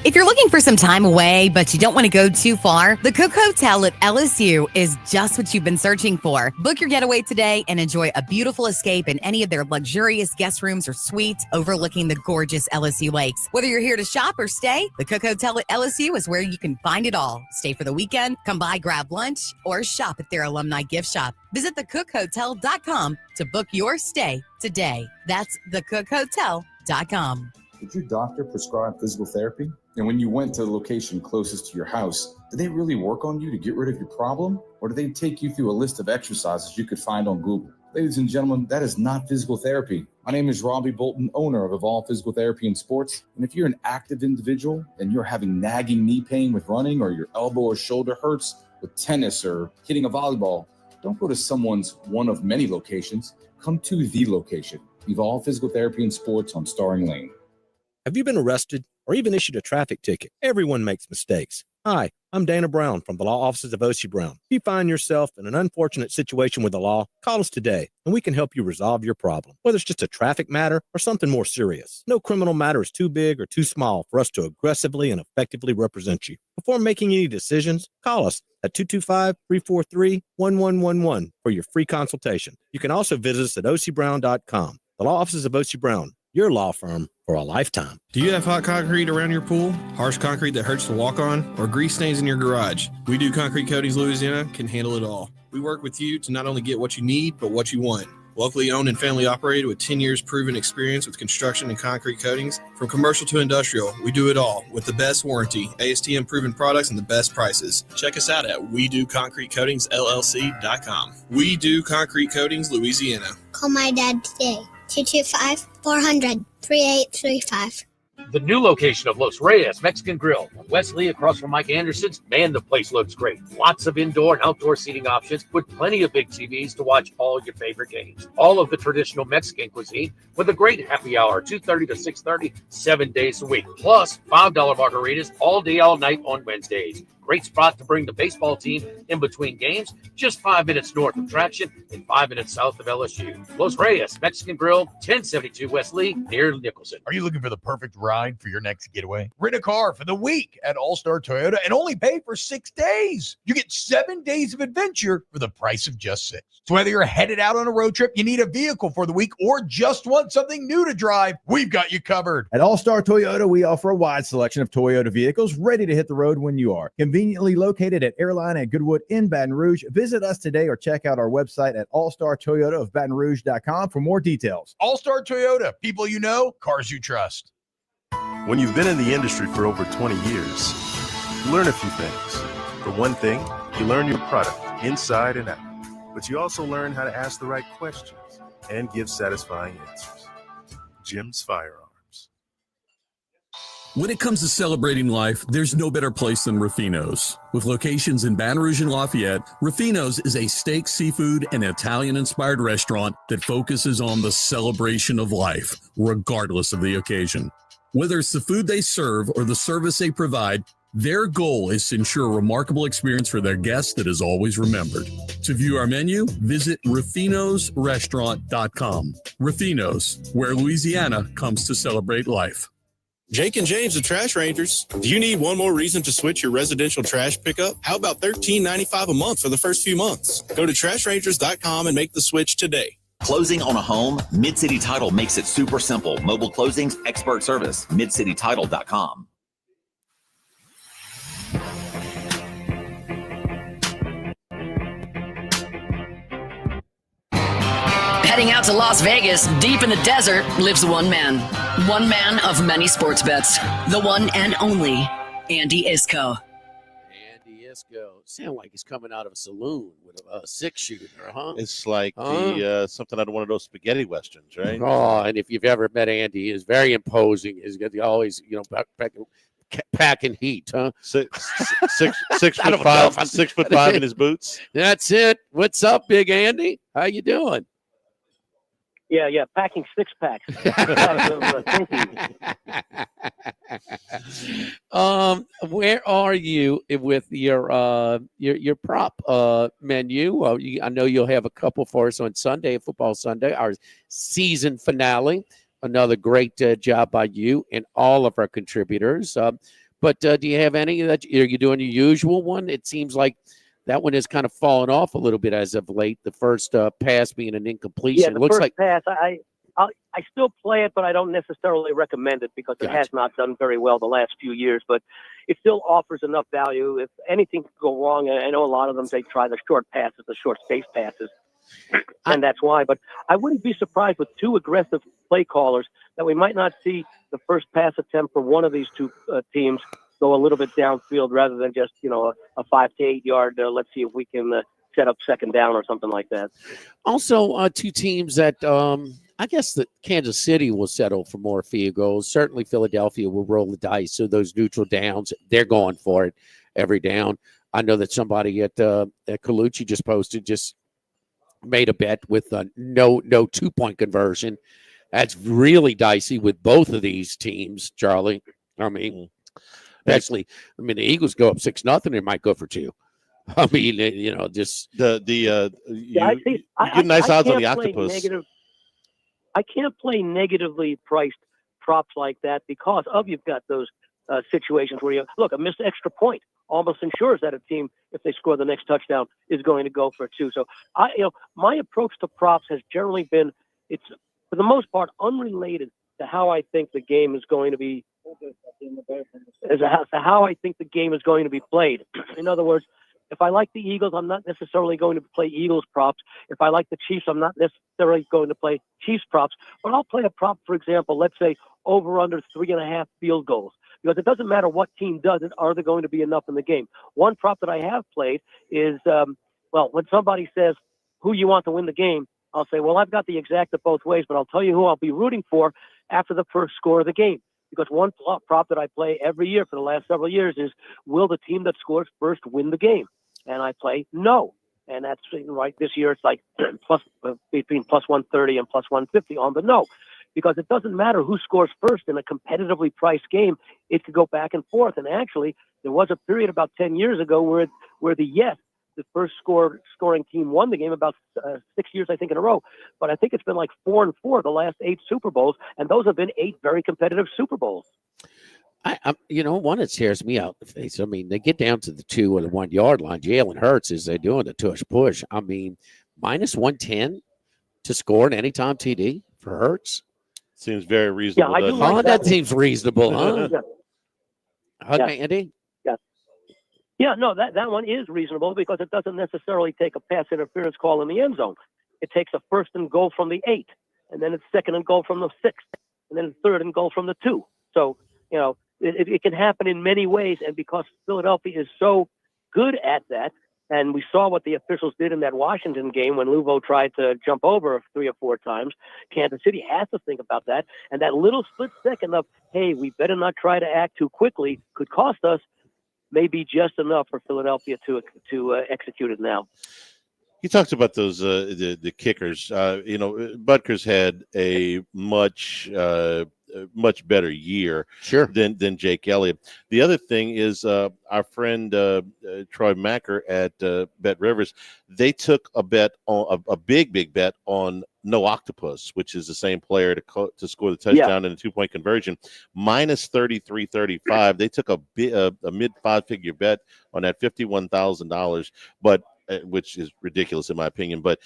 If you're looking for some time away, but you don't want to go too far, the Cook Hotel at LSU is just what you've been searching for. Book your getaway today and enjoy a beautiful escape in any of their luxurious guest rooms or suites overlooking the gorgeous LSU lakes. Whether you're here to shop or stay, the Cook Hotel at LSU is where you can find it all. Stay for the weekend, come by, grab lunch, or shop at their alumni gift shop. Visit thecookhotel.com to book your stay today. That's thecookhotel.com. Did your doctor prescribe physical therapy? And when you went to the location closest to your house, did they really work on you to get rid of your problem? Or did they take you through a list of exercises you could find on Google? Ladies and gentlemen, that is not physical therapy. My name is Robbie Bolton, owner of Evolve Physical Therapy and Sports. And if you're an active individual and you're having nagging knee pain with running, or your elbow or shoulder hurts with tennis or hitting a volleyball, don't go to someone's one of many locations. Come to the location, Evolve Physical Therapy and Sports on Starring Lane. Have you been arrested or even issued a traffic ticket? Everyone makes mistakes. Hi, I'm Dana Brown from the law offices of O.C. Brown. If you find yourself in an unfortunate situation with the law, call us today and we can help you resolve your problem, whether it's just a traffic matter or something more serious. No criminal matter is too big or too small for us to aggressively and effectively represent you. Before making any decisions, call us at 225-343-1111 for your free consultation. You can also visit us at ocbrown.com. The law offices of O.C. Brown, your law firm for a lifetime. Do you have hot concrete around your pool, harsh concrete that hurts to walk on, or grease stains in your garage? We Do Concrete Coatings Louisiana can handle it all. We work with you to not only get what you need, but what you want. Locally owned and family operated with 10 years proven experience with construction and concrete coatings. From commercial to industrial, we do it all with the best warranty, ASTM proven products, and the best prices. Check us out at WeDoConcreteCoatingsLLC.com. We Do Concrete Coatings Louisiana. Call my dad today. 225-400-3835. The new location of Los Reyes Mexican Grill on Wesley across from Mike Anderson's. Man, the place looks great. Lots of indoor and outdoor seating options with plenty of big TVs to watch all your favorite games. All of the traditional Mexican cuisine with a great happy hour, 2:30 to 6:30, 7 days a week. Plus, $5 margaritas all day, all night on Wednesdays. Great spot to bring the baseball team in between games, just 5 minutes north of Traction and 5 minutes south of LSU. Los Reyes Mexican Grill, 1072 West Lee, near Nicholson. Are you looking for the perfect ride for your next getaway? Rent a car for the week at All-Star Toyota and only pay for 6 days. You get 7 days of adventure for the price of just 6. So whether you're headed out on a road trip, you need a vehicle for the week, or just want something new to drive, we've got you covered. At All-Star Toyota, we offer a wide selection of Toyota vehicles ready to hit the road when you are. Conveniently located at Airline and Goodwood in Baton Rouge. Visit us today or check out our website at allstartoyotaofbatonrouge.com for more details. All-Star Toyota, people you know, cars you trust. When you've been in the industry for over 20 years, you learn a few things. For one thing, you learn your product inside and out, but you also learn how to ask the right questions and give satisfying answers. Jim's Firearms. When it comes to celebrating life, there's no better place than Ruffino's. With locations in Baton Rouge and Lafayette, Ruffino's is a steak, seafood, and Italian-inspired restaurant that focuses on the celebration of life, regardless of the occasion. Whether it's the food they serve or the service they provide, their goal is to ensure a remarkable experience for their guests that is always remembered. To view our menu, visit ruffinosrestaurant.com. Ruffino's, where Louisiana comes to celebrate life. Jake and James, the Trash Rangers. Do you need one more reason to switch your residential trash pickup? How about $13.95 a month for the first few months? Go to trashrangers.com and make the switch today. Closing on a home? Mid-City Title makes it super simple. Mobile closings, expert service. MidCityTitle.com. Heading out to Las Vegas, deep in the desert, lives one man. One man of many sports bets. The one and only Andy Isco. Andy Isco. Sound like he's coming out of a saloon with a six-shooter, huh? It's like the something out of one of those spaghetti westerns, right? Oh, and if you've ever met Andy, he's very imposing. He's got always, packing heat, huh? Six foot five, 6'5" in his boots. That's it. What's up, Big Andy? How you doing? Yeah, packing six packs. Where are you with your prop menu? I know you'll have a couple for us on Sunday, Football Sunday, our season finale. Another great job by you and all of our contributors. But do you have any that? Are you doing your usual one? It seems like that one has kind of fallen off a little bit as of late. The first pass being an incompletion. Yeah, the looks first like pass. I still play it, but I don't necessarily recommend it because it has not done very well the last few years. But it still offers enough value. If anything could go wrong, I know a lot of them, they try the short passes, the short space passes, and that's why. But I wouldn't be surprised with two aggressive play callers that we might not see the first pass attempt for one of these two teams go a little bit downfield rather than just, a 5 to 8 yard. Let's see if we can set up second down or something like that. Also, two teams that I guess that Kansas City will settle for more field goals. Certainly Philadelphia will roll the dice. So those neutral downs, they're going for it every down. I know that somebody at Colucci just made a bet with no 2-point conversion. That's really dicey with both of these teams, Charlie. I mean, especially, the Eagles go up 6-0, it might go for 2. I mean, just I get nice odds on the octopus. I can't play negatively priced props like that because you've got those situations where a missed extra point almost ensures that a team, if they score the next touchdown, is going to go for 2. So my approach to props has generally been, it's for the most part unrelated to how I think the game is going to be, how I think the game is going to be played. In other words, if I like the Eagles, I'm not necessarily going to play Eagles props. If I like the Chiefs, I'm not necessarily going to play Chiefs props. But I'll play a prop, for example, let's say over under 3.5 field goals. Because it doesn't matter what team does it, are there going to be enough in the game? One prop that I have played is, when somebody says who you want to win the game, I'll say, well, I've got the exacta both ways, but I'll tell you who I'll be rooting for after the first score of the game. because one prop that I play every year for the last several years is, will the team that scores first win the game? And I play no. And that's right. This year it's like between plus 130 and plus 150 on the no, because it doesn't matter who scores first in a competitively priced game. It could go back and forth. And actually, there was a period about 10 years ago where the first scoring team won the game about 6 years, I think, in a row. But I think it's been like 4-4 the last 8 Super Bowls, and those have been 8 very competitive Super Bowls. One that scares me out the face. I mean, they get down to the 2 or the 1 yard line. Jalen Hurts is they're doing the tush push. I mean, minus 110 to score an anytime TD for Hurts seems very reasonable. Yeah, I do like that seems reasonable, huh? Yeah. Andy? Yeah, no, that one is reasonable because it doesn't necessarily take a pass interference call in the end zone. It takes a 1st and goal from the 8, and then it's 2nd and goal from the 6, and then 3rd and goal from the 2. So, it can happen in many ways, and because Philadelphia is so good at that, and we saw what the officials did in that Washington game when Luvo tried to jump over 3 or 4 times, Kansas City has to think about that, and that little split second of, hey, we better not try to act too quickly, could cost us, may be just enough for Philadelphia to execute it now. You talked about those the kickers. Butker's had a much better year than Jake Elliott. The other thing is our friend Troy Macker at Bet Rivers. They took a bet on a big bet on no octopus, which is the same player to score the touchdown and a 2-point conversion, minus 33.35. They took a mid 5-figure bet on that $51,000, but which is ridiculous in my opinion. But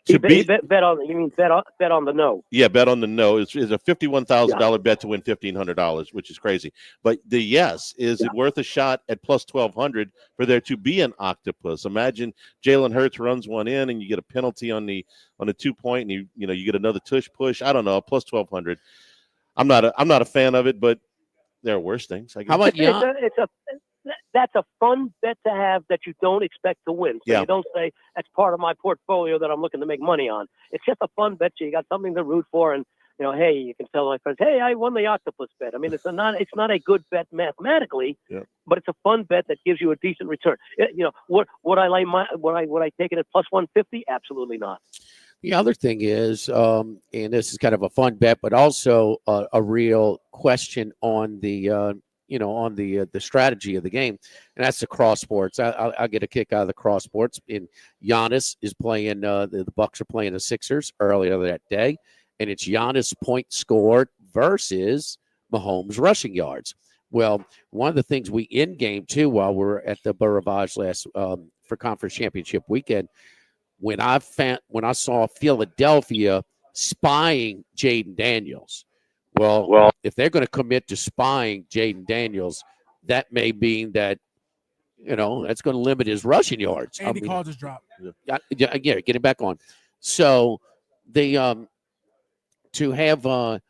bet on the no. Yeah, bet on the no. It's a $51,000 bet to win $1,500, which is crazy. But the yes, is it worth a shot at plus 1,200 for there to be an octopus? Imagine Jalen Hurts runs one in, and you get a penalty on the 2-point, and you get another tush push. I don't know, plus 1,200. I'm not a fan of it, but there are worse things. I guess. How about that's a fun bet to have that you don't expect to win. So you don't say that's part of my portfolio that I'm looking to make money on. It's just a fun bet. You got something to root for, and hey, you can tell my friends, hey, I won the octopus bet. I mean, it's not a good bet mathematically, but it's a fun bet that gives you a decent return. Would I take it at plus 150? Absolutely not. The other thing is, and this is kind of a fun bet, but also a real question on the the strategy of the game, and that's the cross sports. I get a kick out of the cross sports. And Giannis is playing. The Bucks are playing the Sixers earlier that day, and it's Giannis points scored versus Mahomes rushing yards. Well, one of the things we in game too while we're at the Beau Rivage last for conference championship weekend, when I saw Philadelphia spying Jaden Daniels. Well, if they're going to commit to spying Jaden Daniels, that may mean that, that's going to limit his rushing yards. Andy called his drop. Yeah, get it back on. So they to have I'm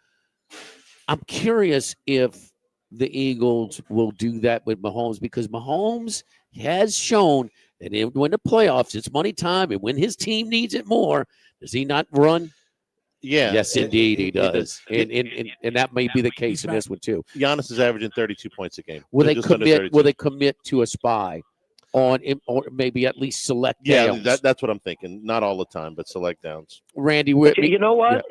curious if the Eagles will do that with Mahomes, because Mahomes has shown that when the playoffs, it's money time, and when his team needs it more, does he not run? Yeah. Yes, indeed, he does. And that may be the case in this one, too. Giannis is averaging 32 points a game. Will they commit to a spy on him, or maybe at least select downs? Yeah, that's what I'm thinking. Not all the time, but select downs. Randy, you know what?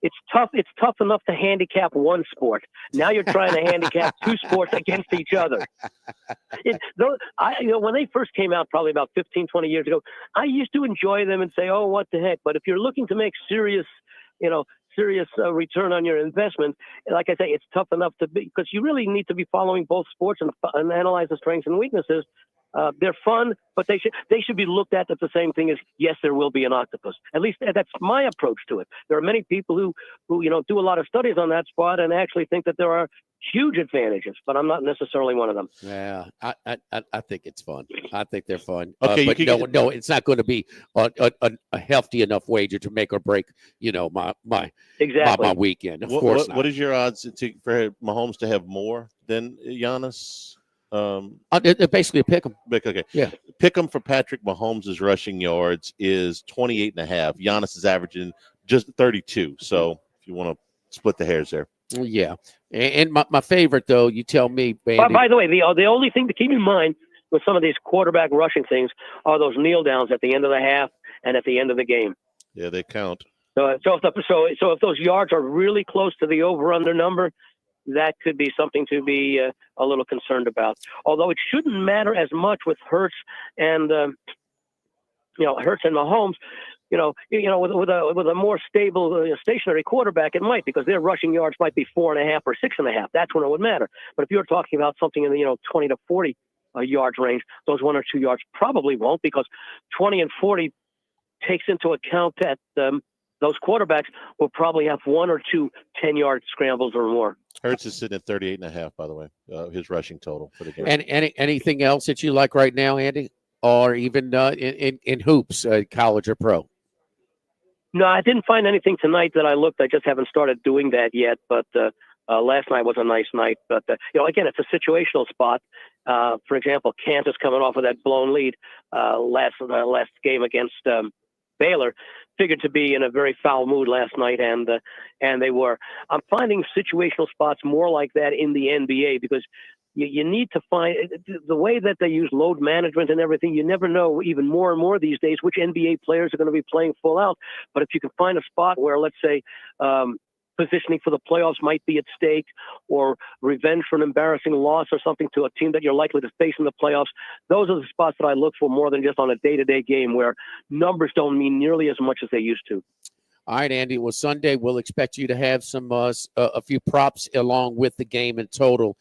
It's tough. It's tough enough to handicap one sport. Now you're trying to handicap 2 sports against each other. When they first came out, probably about 15, 20 years ago, I used to enjoy them and say, "Oh, what the heck?" But if you're looking to make serious return on your investment, like I say, it's tough enough to be, because you really need to be following both sports and analyze the strengths and weaknesses. They're fun, but they should be looked at as the same thing as, yes, there will be an octopus. At least that's my approach to it. There are many people who do a lot of studies on that spot and actually think that there are huge advantages, but I'm not necessarily one of them. Yeah, I think it's fun. I think they're fun. Okay, but no, it's not going to be a hefty enough wager to make or break, my weekend. Of course not. What is your odds for Mahomes to have more than Giannis? Basically a pick 'em. Okay. Yeah. Pick 'em for Patrick Mahomes' rushing yards is 28.5. Giannis is averaging just 32. So if you want to split the hairs there. Yeah. And my favorite, though, you tell me, Bandy. By the way, the only thing to keep in mind with some of these quarterback rushing things are those kneel downs at the end of the half and at the end of the game. Yeah, they count. So if those yards are really close to the over/under number, that could be something to be a little concerned about. Although it shouldn't matter as much with Hurts and Hurts and Mahomes. With a more stable, stationary quarterback, it might, because their rushing yards might be 4.5 or 6.5. That's when it would matter. But if you're talking about something in the 20 to 40 yards range, those 1 or 2 yards probably won't, because 20 and 40 takes into account that those quarterbacks will probably have 1 or 2 10-yard scrambles or more. Hurts is sitting at 38.5, by the way, his rushing total for the game. And anything else that you like right now, Andy, or even in hoops, college or pro? No, I didn't find anything tonight that I looked. I just haven't started doing that yet. But last night was a nice night. But again, it's a situational spot. For example, Kansas coming off of that blown lead last game against Baylor, figured to be in a very foul mood last night, and they were. I'm finding situational spots more like that in the NBA, because you need to find the way that they use load management and everything. You never know, even more and more these days, which NBA players are going to be playing full out. But if you can find a spot where, let's say, positioning for the playoffs might be at stake, or revenge for an embarrassing loss or something to a team that you're likely to face in the playoffs, those are the spots that I look for more than just on a day-to-day game where numbers don't mean nearly as much as they used to. All right, Andy. Well, Sunday we'll expect you to have some a few props along with the game in total.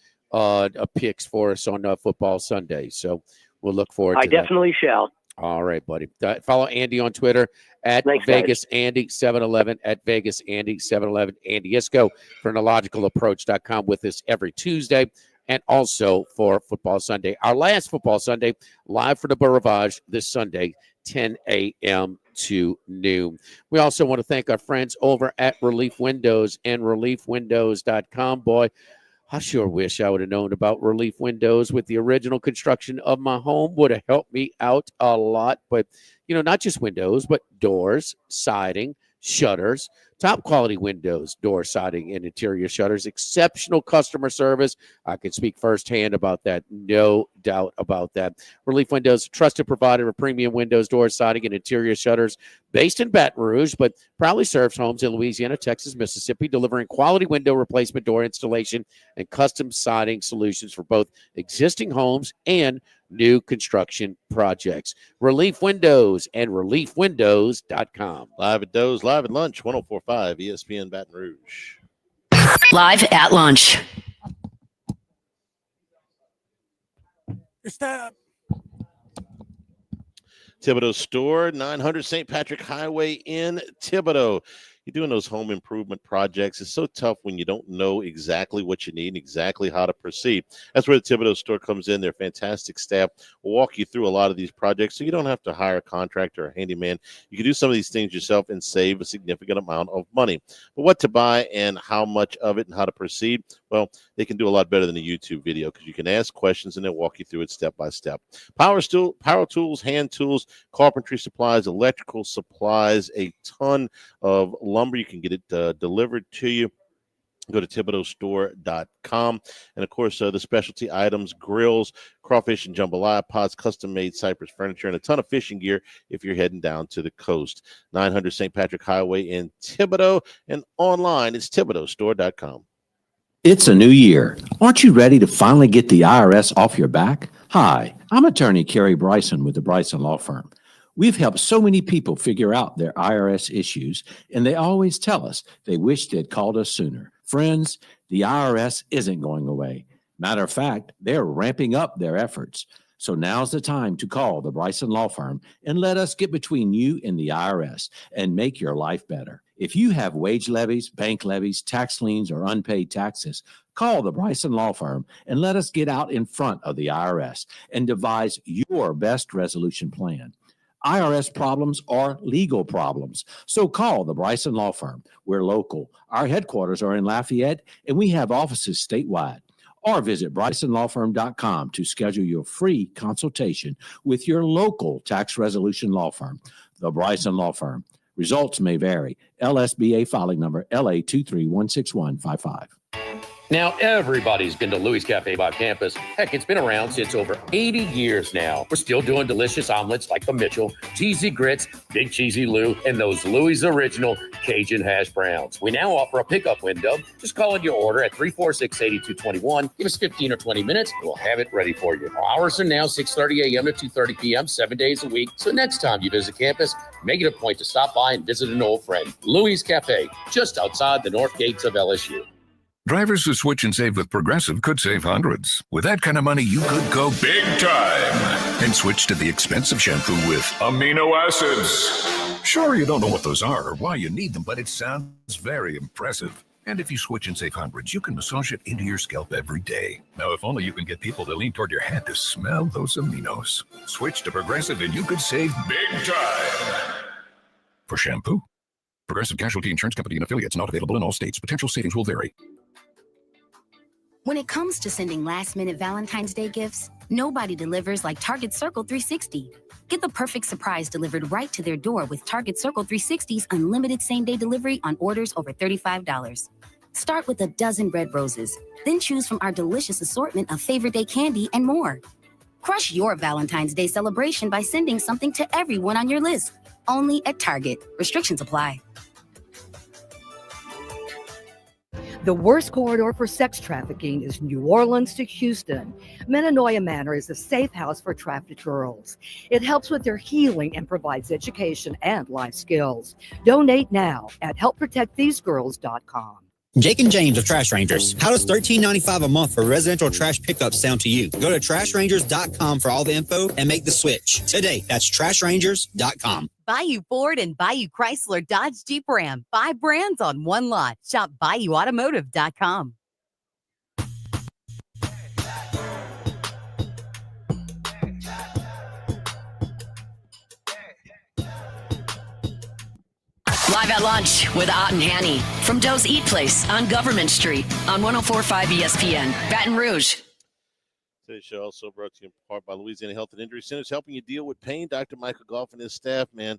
Picks for us on Football Sunday. So we'll look forward to that. I definitely shall. All right, buddy. Follow Andy on Twitter at VegasAndy711, at VegasAndy711. Andy Iskoe for analogicalapproach.com with us every Tuesday, and also for Football Sunday. Our last Football Sunday, live for the Beau Rivage this Sunday, 10 a.m. to noon. We also want to thank our friends over at Relief Windows and ReliefWindows.com. Boy, I sure wish I would have known about Relief Windows with the original construction of my home. Would have helped me out a lot. But, not just windows, but doors, siding, shutters, top quality windows, door siding, and interior shutters. Exceptional customer service. I can speak firsthand about that. No doubt about that. Relief Windows, trusted provider of premium windows, door siding, and interior shutters, based in Baton Rouge, but proudly serves homes in Louisiana, Texas, Mississippi, delivering quality window replacement, door installation, and custom siding solutions for both existing homes and new construction projects. Relief Windows and ReliefWindows.com. Live at Doe's, live at lunch, 104.5 ESPN Baton Rouge. Live at lunch. Stop. Thibodaux Store, 900 St. Patrick Highway in Thibodaux. You're doing those home improvement projects. It's so tough when you don't know exactly what you need and exactly how to proceed. That's where the Thibodaux Store comes in. Their fantastic staff will walk you through a lot of these projects, so you don't have to hire a contractor or a handyman. You can do some of these things yourself and save a significant amount of money. But what to buy and how much of it and how to proceed, well, they can do a lot better than a YouTube video, because you can ask questions and they'll walk you through it step by step. Power tools, hand tools, carpentry supplies, electrical supplies, a ton of lumber. You can get it delivered to you. Go to ThibodauxStore.com. And, of course, the specialty items, grills, crawfish and jambalaya pots, custom-made cypress furniture, and a ton of fishing gear if you're heading down to the coast. 900 St. Patrick Highway in Thibodaux, and online it's ThibodauxStore.com. It's a new year. Aren't you ready to finally get the IRS off your back? Hi, I'm attorney Kerry Bryson with the Bryson Law Firm. We've helped so many people figure out their IRS issues, and they always tell us they wish they'd called us sooner. Friends, the IRS isn't going away. Matter of fact, they're ramping up their efforts. So now's the time to call the Bryson Law Firm and let us get between you and the IRS and make your life better. If you have wage levies, bank levies, tax liens, or unpaid taxes, call the Bryson Law Firm and let us get out in front of the IRS and devise your best resolution plan. IRS problems are legal problems. So call the Bryson Law Firm. We're local. Our headquarters are in Lafayette, and we have offices statewide. Or visit BrysonLawFirm.com to schedule your free consultation with your local tax resolution law firm. The Bryson Law Firm. Results may vary. LSBA filing number LA2316155. Now, everybody's been to Louis Cafe by campus. Heck, it's been around since over 80 years now. We're still doing delicious omelets like the Mitchell, cheesy grits, Big Cheesy Lou, and those Louis Original Cajun hash browns. We now offer a pickup window. Just call in your order at 346-8221. Give us 15 or 20 minutes, and we'll have it ready for you. Our hours are now 6:30 a.m. to 2:30 p.m., 7 days a week. So next time you visit campus, make it a point to stop by and visit an old friend. Louis Cafe, just outside the north gates of LSU. Drivers who switch and save with Progressive could save hundreds. With that kind of money, you could go big time and switch to the expensive shampoo with amino acids. Sure, you don't know what those are or why you need them, but it sounds very impressive. And if you switch and save hundreds, you can massage it into your scalp every day. Now, if only you can get people to lean toward your head to smell those aminos. Switch to Progressive and you could save big time. For shampoo, Progressive Casualty Insurance Company and affiliates, not available in all states. Potential savings will vary. When it comes to sending last-minute Valentine's Day gifts, nobody delivers like Target Circle 360. Get the perfect surprise delivered right to their door with Target Circle 360's unlimited same-day delivery on orders over $35. Start with a dozen red roses, then choose from our delicious assortment of favorite day candy and more. Crush your Valentine's Day celebration by sending something to everyone on your list. Only at Target. Restrictions apply. The worst corridor for sex trafficking is New Orleans to Houston. Meninoia Manor is a safe house for trafficked girls. It helps with their healing and provides education and life skills. Donate now at helpprotectthesegirls.com. Jake and James of Trash Rangers. How does $13.95 a month for residential trash pickup sound to you? Go to trashrangers.com for all the info and make the switch today. That's trashrangers.com. Bayou Ford and Bayou Chrysler Dodge Jeep Ram. 5 brands on one lot. Shop BayouAutomotive.com. Live at lunch with Ott and Hanny from Doe's Eat Place on Government Street on 104.5 ESPN, Baton Rouge. Today's show also brought to you in part by Louisiana Health and Injury Centers, helping you deal with pain. Dr. Michael Goff and his staff, man,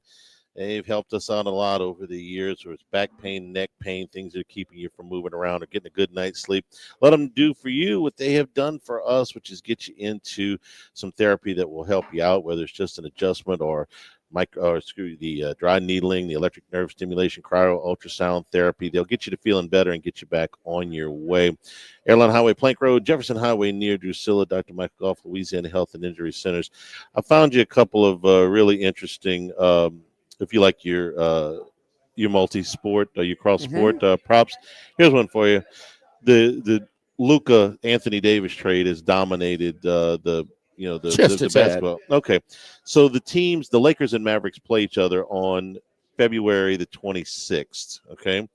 they've helped us out a lot over the years. Whether it's back pain, neck pain, things that are keeping you from moving around or getting a good night's sleep. Let them do for you what they have done for us, which is get you into some therapy that will help you out, whether it's just an adjustment or the dry needling, the electric nerve stimulation, cryo ultrasound therapy. They'll get you to feeling better and get you back on your way. Airline Highway, Plank Road, Jefferson Highway near Drusilla, Dr. Michael Goff, Louisiana Health and Injury Centers. I found you a couple of really interesting, if you like your multi-sport, your cross-sport props. Here's one for you. The Luka Anthony Davis trade has dominated the basketball. Okay. So the Lakers and Mavericks play each other on February the 26th. Okay.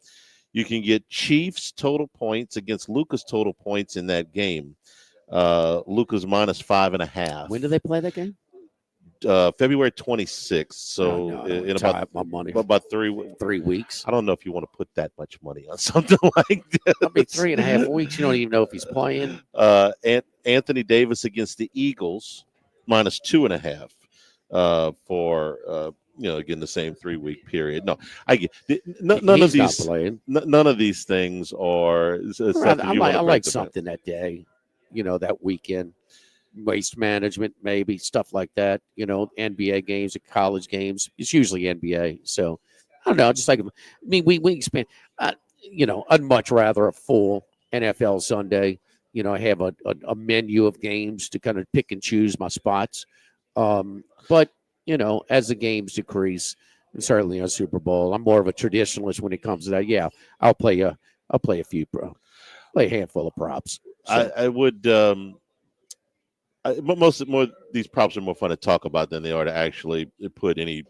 You can get Chiefs total points against Luka's total points in that game. Luka's minus 5.5. When do they play that game? February 26th. So in about 3 weeks. I don't know if you want to put that much money on something like this. I mean, 3.5 weeks. You don't even know if he's playing. Anthony Davis against the Eagles, minus 2.5 for again the same 3-week period. No, I get none of these. None of these things are. I like something that day. That weekend. Waste management, maybe stuff like that. NBA games, college games. It's usually NBA. So I don't know. Just like we spend. I'd much rather a full NFL Sunday. Have a menu of games to kind of pick and choose my spots. But as the games decrease, and certainly on Super Bowl, I'm more of a traditionalist when it comes to that. Yeah, I'll play a few play a handful of props. So. I would. More these props are more fun to talk about than they are to actually put any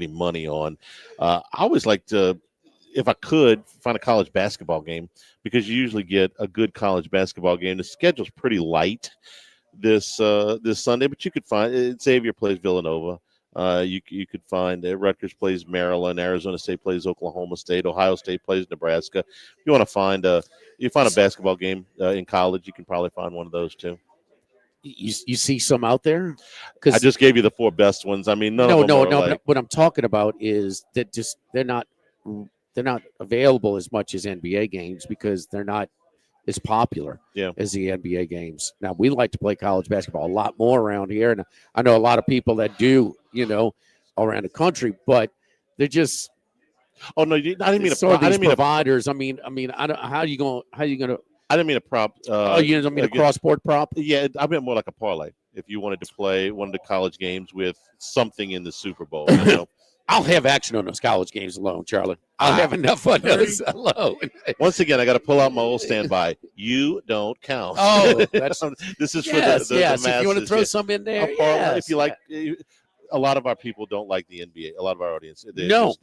money on. I always like to, if I could, find a college basketball game because you usually get a good college basketball game. The schedule's pretty light this Sunday, but you could find Xavier plays Villanova. You could find Rutgers plays Maryland, Arizona State plays Oklahoma State, Ohio State plays Nebraska. If you want to find a basketball game in college, you can probably find one of those too. You see some out there? I just gave you the 4 best ones. I mean, no. But what I'm talking about is that just they're not available as much as NBA games because they're not as popular as the NBA games. Now, we like to play college basketball a lot more around here, and I know a lot of people that do, around the country, but they're just. Oh no! I didn't mean providers. I mean, how are you going to? I didn't mean a prop. You don't mean a cross-sport prop? Yeah, I meant more like a parlay. If you wanted to play one of the college games with something in the Super Bowl, I'll have action on those college games alone, Charlie. I'll have enough on those alone. Once again, I got to pull out my old standby. You don't count. Oh, that's this is for the masses. If you want to throw some in there, if you like. A lot of our people don't like the NBA. A lot of our audience. But they watch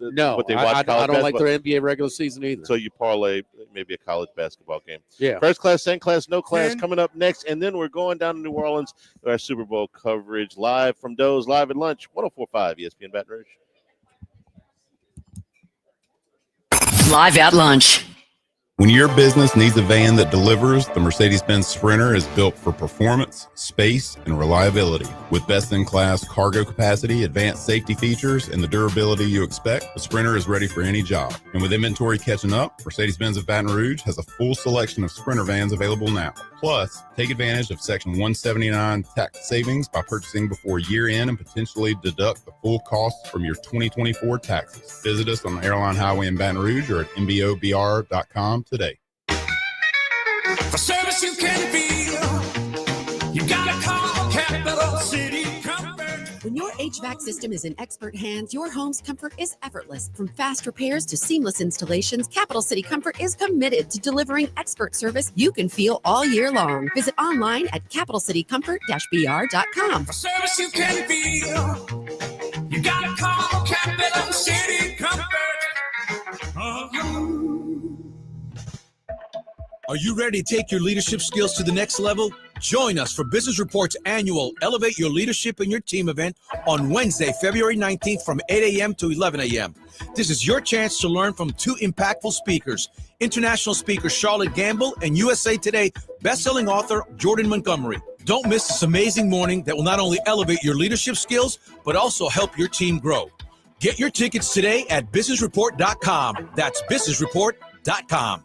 I don't like their NBA regular season either. So you parlay maybe a college basketball game. Yeah. First class, second class, no class coming up next. And then we're going down to New Orleans for our Super Bowl coverage live from Doe's Live at Lunch, 104.5 ESPN Baton Rouge. Live at Lunch. When your business needs a van that delivers, the Mercedes-Benz Sprinter is built for performance, space, and reliability. With best-in-class cargo capacity, advanced safety features, and the durability you expect, the Sprinter is ready for any job. And with inventory catching up, Mercedes-Benz of Baton Rouge has a full selection of Sprinter vans available now. Plus, take advantage of Section 179 tax savings by purchasing before year-end and potentially deduct the full cost from your 2024 taxes. Visit us on the Airline Highway in Baton Rouge or at mbobr.com today. For service you can feel, you gotta call Capital City Comfort. When your HVAC system is in expert hands, your home's comfort is effortless. From fast repairs to seamless installations, Capital City Comfort is committed to delivering expert service you can feel all year long. Visit online at capitalcitycomfort-br.com. For service you can feel, you gotta call Capital City Comfort. Are you ready to take your leadership skills to the next level? Join us for Business Report's annual Elevate Your Leadership and Your Team event on Wednesday, February 19th from 8 a.m. to 11 a.m. This is your chance to learn from 2 impactful speakers, international speaker Charlotte Gamble and USA Today bestselling author Jordan Montgomery. Don't miss this amazing morning that will not only elevate your leadership skills, but also help your team grow. Get your tickets today at businessreport.com. That's businessreport.com.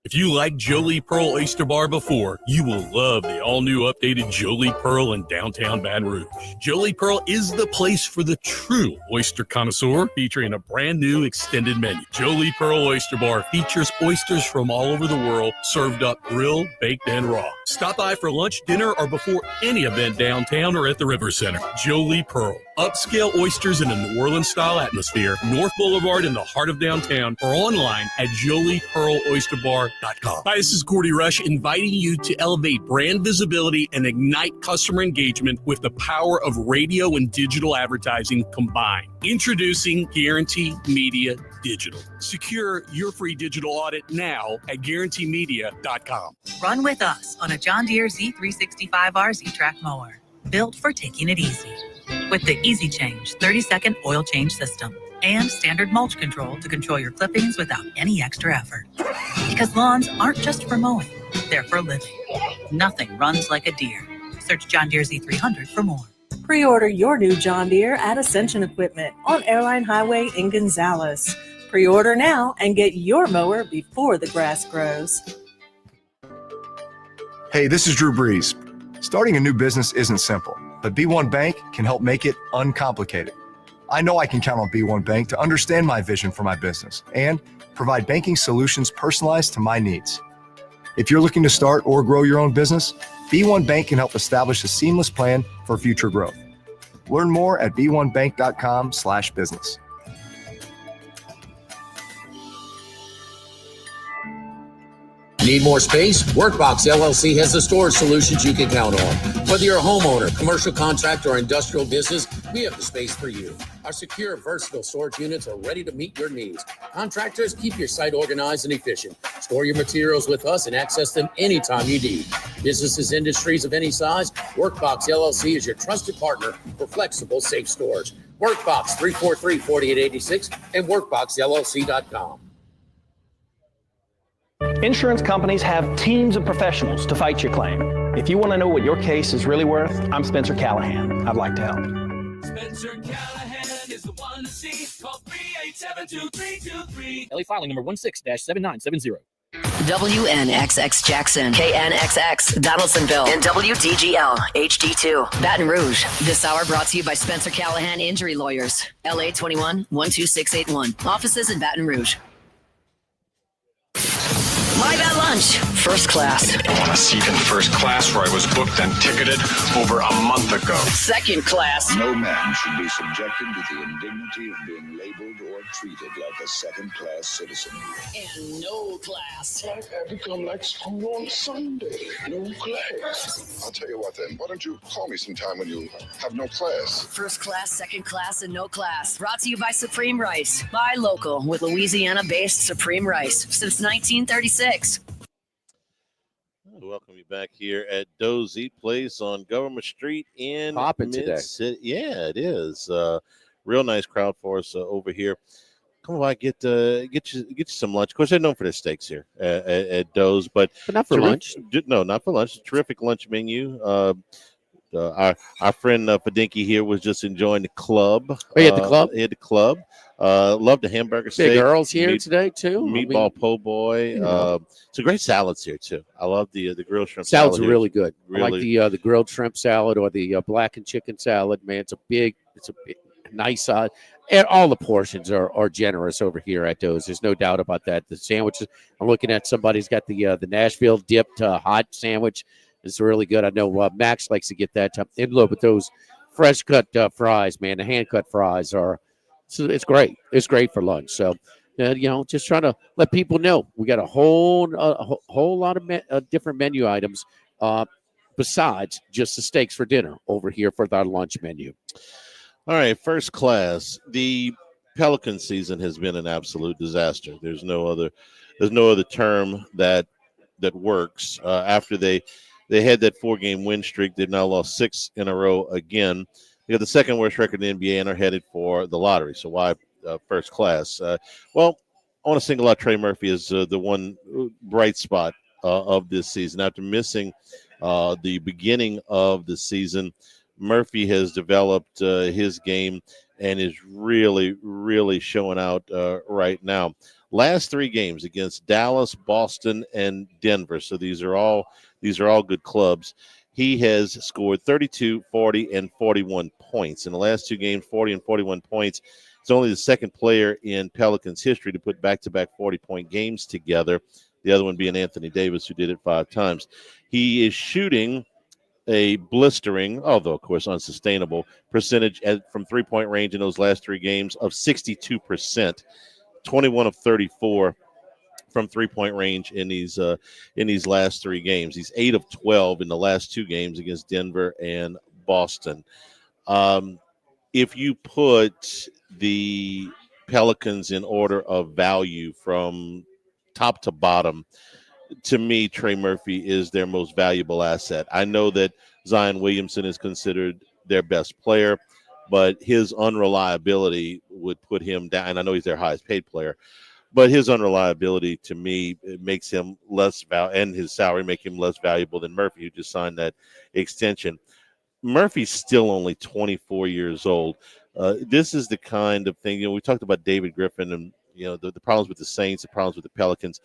If you liked Jolie Pearl Oyster Bar before, you will love the all-new updated Jolie Pearl in downtown Baton Rouge. Jolie Pearl is the place for the true oyster connoisseur, featuring a brand new extended menu. Jolie Pearl Oyster Bar features oysters from all over the world, served up grilled, baked, and raw. Stop by for lunch, dinner, or before any event downtown or at the River Center. Jolie Pearl. Upscale oysters in a New Orleans-style atmosphere, North Boulevard in the heart of downtown, or online at joliepearloysterbar.com. Hi, this is Gordy Rush, inviting you to elevate brand visibility and ignite customer engagement with the power of radio and digital advertising combined. Introducing Guarantee Media Digital. Secure your free digital audit now at guaranteemedia.com. Run with us on a John Deere Z365R Z-Track mower, built for taking it easy. With the Easy Change 30-second oil change system and standard mulch control to control your clippings without any extra effort. Because lawns aren't just for mowing, they're for living. Nothing runs like a Deere. Search John Deere Z300 for more. Pre-order your new John Deere at Ascension Equipment on Airline Highway in Gonzales. Pre-order now and get your mower before the grass grows. Hey, this is Drew Brees. Starting a new business isn't simple, but B1 Bank can help make it uncomplicated. I know I can count on B1 Bank to understand my vision for my business and provide banking solutions personalized to my needs. If you're looking to start or grow your own business, B1 Bank can help establish a seamless plan for future growth. Learn more at b1bank.com/business. Need more space? Workbox LLC has the storage solutions you can count on. Whether you're a homeowner, commercial contractor, or industrial business, we have the space for you. Our secure, versatile storage units are ready to meet your needs. Contractors, keep your site organized and efficient. Store your materials with us and access them anytime you need. Businesses, industries of any size, Workbox LLC is your trusted partner for flexible, safe storage. Workbox 343-4886 and workboxllc.com. Insurance companies have teams of professionals to fight your claim. If you want to know what your case is really worth, I'm Spencer Callahan. I'd like to help. Spencer Callahan is the one to see. Call 387-2323. LA filing number 16-7970. WNXX Jackson, KNXX Donaldsonville, and WDGL HD2 Baton Rouge. This hour brought to you by Spencer Callahan Injury Lawyers, LA 21 12681. Offices in Baton Rouge. Live at lunch, first class. I want a seat in first class where I was booked and ticketed over a month ago. Second class. No man should be subjected to the indignity of being labeled or treated like a second-class citizen. And no class. Life had become like school on Sunday. No class. I'll tell you what then. Why don't you call me sometime when you have no class? First class, second class, and no class. Brought to you by Supreme Rice. Buy local with Louisiana-based Supreme Rice since 1936. Welcome you back here at Dozy Place on Government Street in Poppin' today. Mid-City. Yeah, it is. Real nice crowd for us over here. Come by, get you some lunch. Of course, they're known for their steaks here at Doze, but not for lunch. No, not for lunch. Terrific lunch menu. Our friend Padinky here was just enjoying the club. Oh, he at the club? He at the club. Love the hamburger steak. Big Earl's here today, too. Meatball po' boy. Some great salads here, too. I love the grilled shrimp Salads salad. are really good. Really. I like the grilled shrimp salad or the blackened chicken salad. Man, it's a big nice size. And all the portions are generous over here at Doze. There's no doubt about that. The sandwiches, I'm looking at somebody's got the Nashville dipped hot sandwich. It's really good. I know Max likes to get that. And look, with those fresh cut fries, man, the hand cut fries it's great. It's great for lunch. So, just trying to let people know we got a whole lot of different menu items besides just the steaks for dinner over here for our lunch menu. All right, first class. The Pelican season has been an absolute disaster. There's no other term that works. After they had that 4-game win streak, they've now lost 6 in a row again. They got the second worst record in the NBA and are headed for the lottery. So why first class? Well, I want to single out Trey Murphy as the one bright spot of this season. After missing the beginning of the season, Murphy has developed his game and is really, really showing out right now. Last 3 games against Dallas, Boston, and Denver. So these are all good clubs. He has scored 32, 40, and 41 points. In the last 2 games, 40 and 41 points. He's only the second player in Pelicans history to put back-to-back 40-point games together, the other one being Anthony Davis, who did it 5 times. He is shooting a blistering, although, of course, unsustainable, percentage from three-point range in those last 3 games of 62%, 21 of 34 from three-point range in these last 3 games. He's 8 of 12 in the last 2 games against Denver and Boston. If you put the Pelicans in order of value from top to bottom, to me, Trey Murphy is their most valuable asset. I know that Zion Williamson is considered their best player, but his unreliability would put him down. And I know he's their highest paid player. But his unreliability, to me, it makes him less and his salary make him less valuable than Murphy, who just signed that extension. Murphy's still only 24 years old. This is the kind of thing, we talked about David Griffin and, the problems with the Saints, the problems with the Pelicans.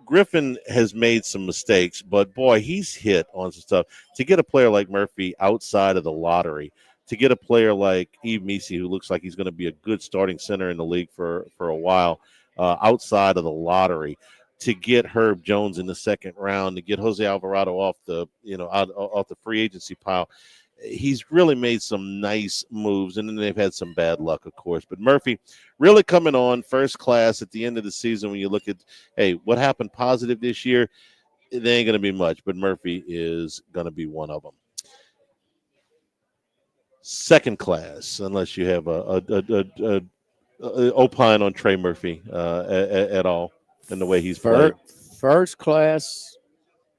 Griffin has made some mistakes, but boy, he's hit on some stuff. To get a player like Murphy outside of the lottery, to get a player like Yves Missi, who looks like he's going to be a good starting center in the league for a while, outside of the lottery, to get Herb Jones in the second round, to get Jose Alvarado off the free agency pile. He's really made some nice moves, and then they've had some bad luck, of course. But Murphy really coming on first class at the end of the season. When you look at, hey, what happened positive this year, there ain't going to be much, but Murphy is going to be one of them. Second class, unless you have a opine on Trey Murphy at all and the way he's played. First class,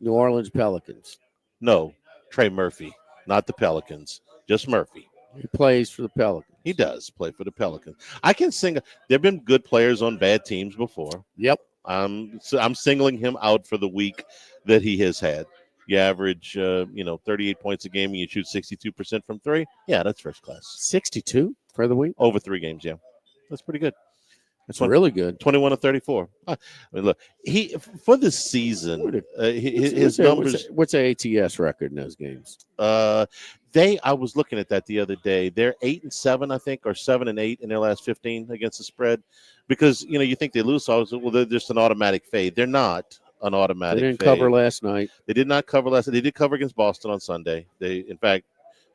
New Orleans Pelicans. No, Trey Murphy, not the Pelicans, just Murphy. He plays for the Pelicans. He does play for the Pelicans. I can sing. There have been good players on bad teams before. Yep. I'm singling him out for the week that he has had. you average 38 points a game and you shoot 62% from three. Yeah, that's first class. 62 for the week? Over 3 games, yeah. That's pretty good. That's really good. 21 to 34. I mean, look, he for the season, his numbers. What's the ATS record in those games? I was looking at that the other day. They're 8-7, I think, or 7-8 in their last 15 against the spread. Because you think they lose, so they're just an automatic fade. They're not an automatic. They didn't fade. cover last night. They did not cover last night. They did cover against Boston on Sunday. In fact,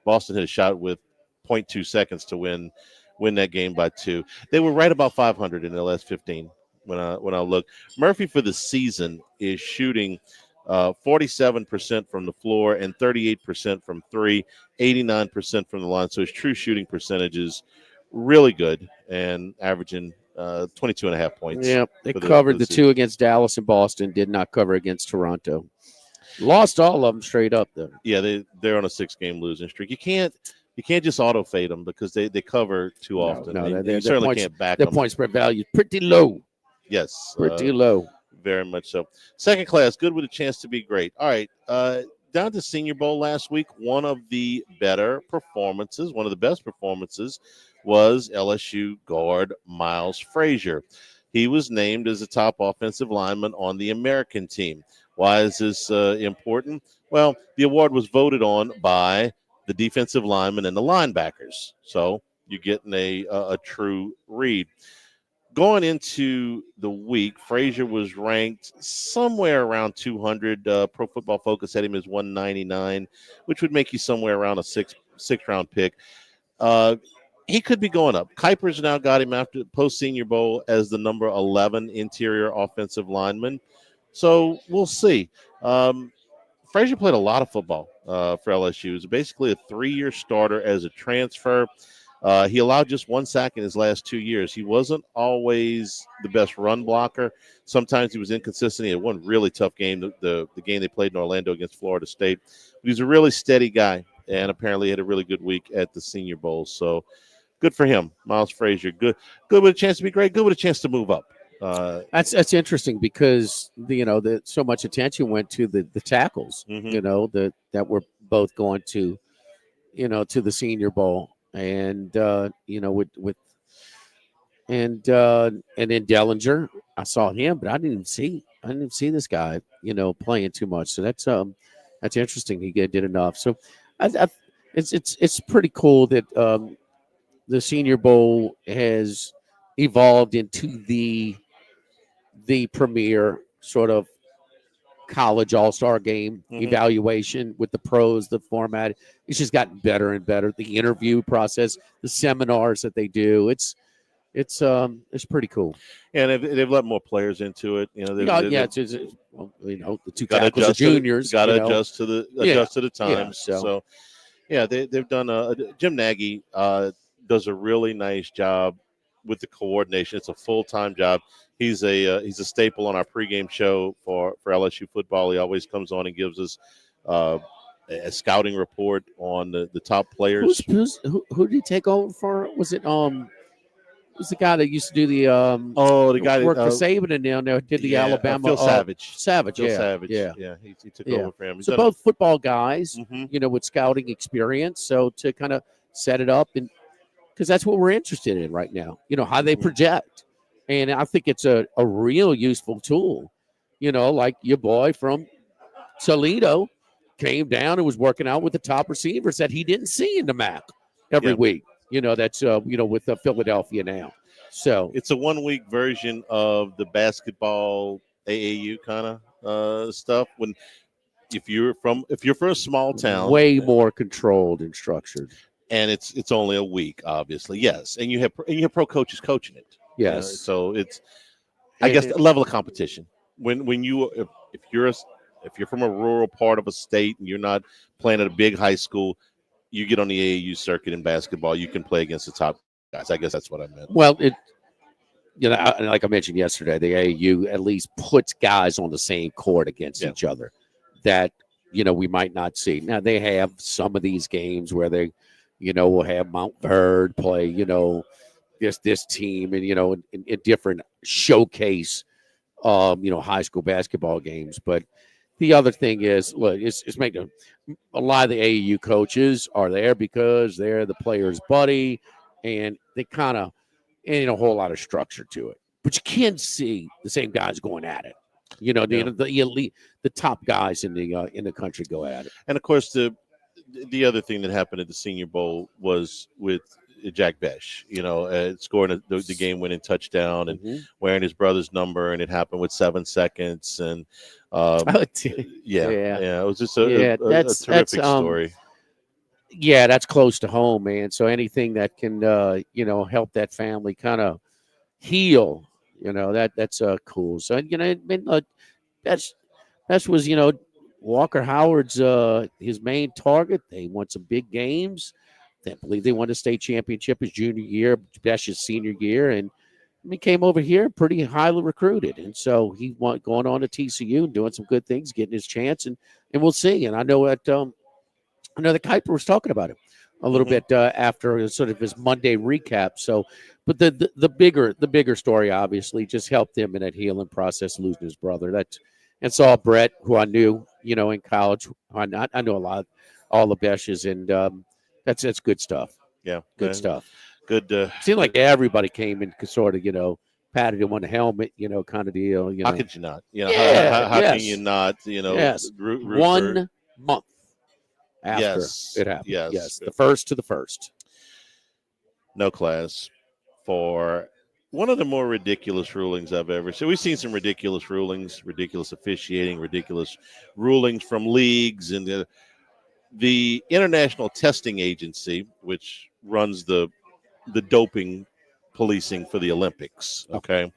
Boston hit a shot with 0.2 seconds to win that game by 2. They were right about 500 in their last 15 when I look. Murphy for the season is shooting 47% from the floor and 38% from 3, 89% from the line. So his true shooting percentage is really good and averaging 22.5 points. Yeah, they covered the 2 against Dallas and Boston, did not cover against Toronto. Lost all of them straight up, though. Yeah, they're on a 6-game losing streak. You can't just auto fade them because they cover too often. No, they certainly can't back their them. point spread value is pretty low. Yes. Pretty low. Very much so. Second class, good with a chance to be great. All right. Down to Senior Bowl last week, one of the better performances, one of the best performances was LSU guard Miles Frazier. He was named as a top offensive lineman on the American team. Why is this important? Well, the award was voted on by the defensive linemen and the linebackers. So you're getting a true read. Going into the week, Frazier was ranked somewhere around 200. Pro Football Focus had him as 199, which would make you somewhere around a six-round pick. He could be going up. Kuiper's now got him after post-Senior Bowl as the number 11 interior offensive lineman. So we'll see. Frazier played a lot of football for LSU. He was basically a 3-year starter as a transfer. He allowed just 1 sack in his last 2 years. He wasn't always the best run blocker. Sometimes he was inconsistent. He had one really tough game, the game they played in Orlando against Florida State. But he's a really steady guy, and apparently had a really good week at the Senior Bowl. So good for him, Miles Frazier. Good with a chance to be great. Good with a chance to move up. That's interesting because so much attention went to the tackles. Mm-hmm. That were both going to the Senior Bowl. And then Dellinger, I saw him, but I didn't even see this guy, playing too much. So that's interesting. He did enough. So it's pretty cool that the Senior Bowl has evolved into the premier sort of college all-star game evaluation with the pros, the format. It's just gotten better and better. The interview process, the seminars that they do, it's pretty cool. And they've let more players into it. The 2 tackles are juniors. Got to adjust to the times. Yeah, so they've done. Jim Nagy does a really nice job with the coordination. It's a full-time job. He's a staple on our pregame show for LSU football. He always comes on and gives us a scouting report on the top players. Who did he take over for? Was it who's the guy that used to do the the guy that worked for Saban and now did the Alabama Phil Savage. Savage, Savage. Yeah. He took over for him. So both football guys, with scouting experience. So to kind of set it up, and because that's what we're interested in right now, how they project. And I think it's a real useful tool, like your boy from Toledo came down and was working out with the top receivers that he didn't see in the MAC every week. That's with Philadelphia now. So it's a 1-week version of the basketball AAU kind of stuff. If you're from a small town, way more controlled and structured. And it's only a week, obviously. Yes, and you have pro coaches coaching it. Yes. So it's, I guess, the level of competition. When if you're from a rural part of a state and you're not playing at a big high school, you get on the AAU circuit in basketball. You can play against the top guys. I guess that's what I meant. Well, like I mentioned yesterday, the AAU at least puts guys on the same court against each other that we might not see. Now they have some of these games where they, will have Mount Verde play, this team and in different showcase high school basketball games, but the other thing is, look, it's making a lot of the AAU coaches are there because they're the player's buddy, and they kind of ain't a whole lot of structure to it. But you can see the same guys going at it. You know, the elite, the top guys in the country go at it. And of course, the other thing that happened at the Senior Bowl was with Jack Besh, scoring the game-winning touchdown and wearing his brother's number, and it happened with 7 seconds. And it was just a terrific story. Yeah, that's close to home, man. So anything that can, help that family kind of heal, that's cool. So that was Walker Howard's his main target. They won some big games. I believe they won the state championship his junior year, Besh's senior year, and he came over here pretty highly recruited. And so he going on to TCU and doing some good things, getting his chance, and we'll see. And I know that Kuiper was talking about it a little bit after sort of his Monday recap. So, but the bigger story obviously just helped him in that healing process, losing his brother. And saw Brett, who I knew, in college. I know all the Beshes, and that's good stuff. Yeah, good stuff. Good. Seemed like everybody came and sort of, patted him on the helmet, kind of deal. How could you not? How can you not? Yes. Root 1 month after it happened. Yes. The first to the first. No class for one of the more ridiculous rulings I've ever seen. We've seen some ridiculous rulings, ridiculous officiating, ridiculous rulings from leagues, and the International Testing Agency, which runs the doping policing for the Olympics. Okay.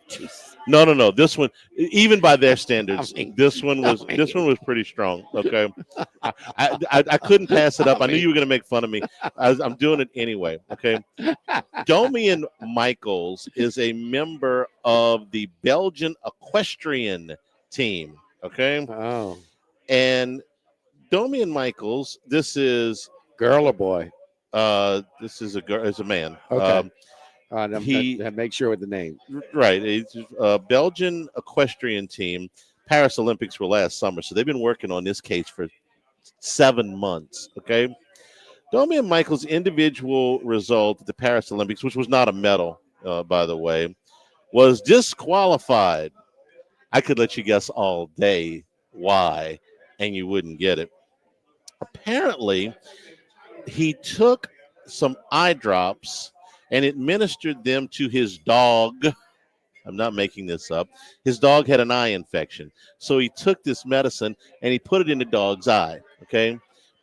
No. This one, even by their standards, this one was pretty strong. Okay. I couldn't pass it up. I knew you were going to make fun of me. I'm doing it anyway. Okay. Domian Michaels is a member of the Belgian equestrian team. Okay. Oh. And Domian Michaels, this is girl or boy? This is a girl. It's a man. Okay. Make sure with the name. Right. It's a Belgian equestrian team. Paris Olympics were last summer, so they've been working on this case for 7 months. Okay. Domian Michaels' individual result at the Paris Olympics, which was not a medal, by the way, was disqualified. I could let you guess all day why, and you wouldn't get it. Apparently, he took some eye drops and administered them to his dog. I'm not making this up. His dog had an eye infection. So he took this medicine and he put it in the dog's eye. Okay.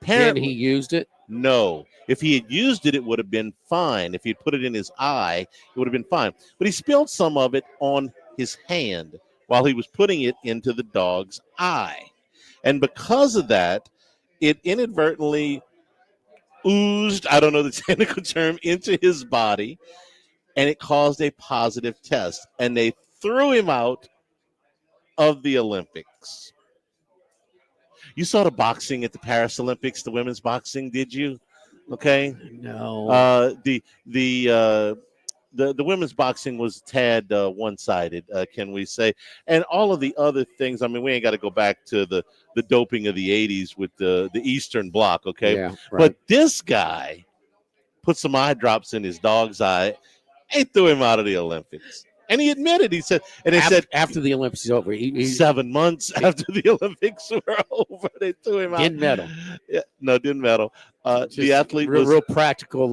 And he used it? No. If he had used it, it would have been fine. If he had put it in his eye, it would have been fine. But he spilled some of it on his hand while he was putting it into the dog's eye. And because of that, it inadvertently oozed, I don't know the technical term, into his body, and it caused a positive test. And they threw him out of the Olympics. You saw the boxing at the Paris Olympics, the women's boxing, did you? Okay. No. The women's boxing was tad one-sided, can we say? And all of the other things, I mean, we ain't got to go back to the doping of the 80s with the Eastern Bloc, okay? Yeah, right. But this guy put some eye drops in his dog's eye and threw him out of the Olympics. And he admitted, he said, and they said after the Olympics is over, 7 months after the Olympics were over, they threw him out. Didn't medal. Yeah, no, didn't medal. The athlete was real practical.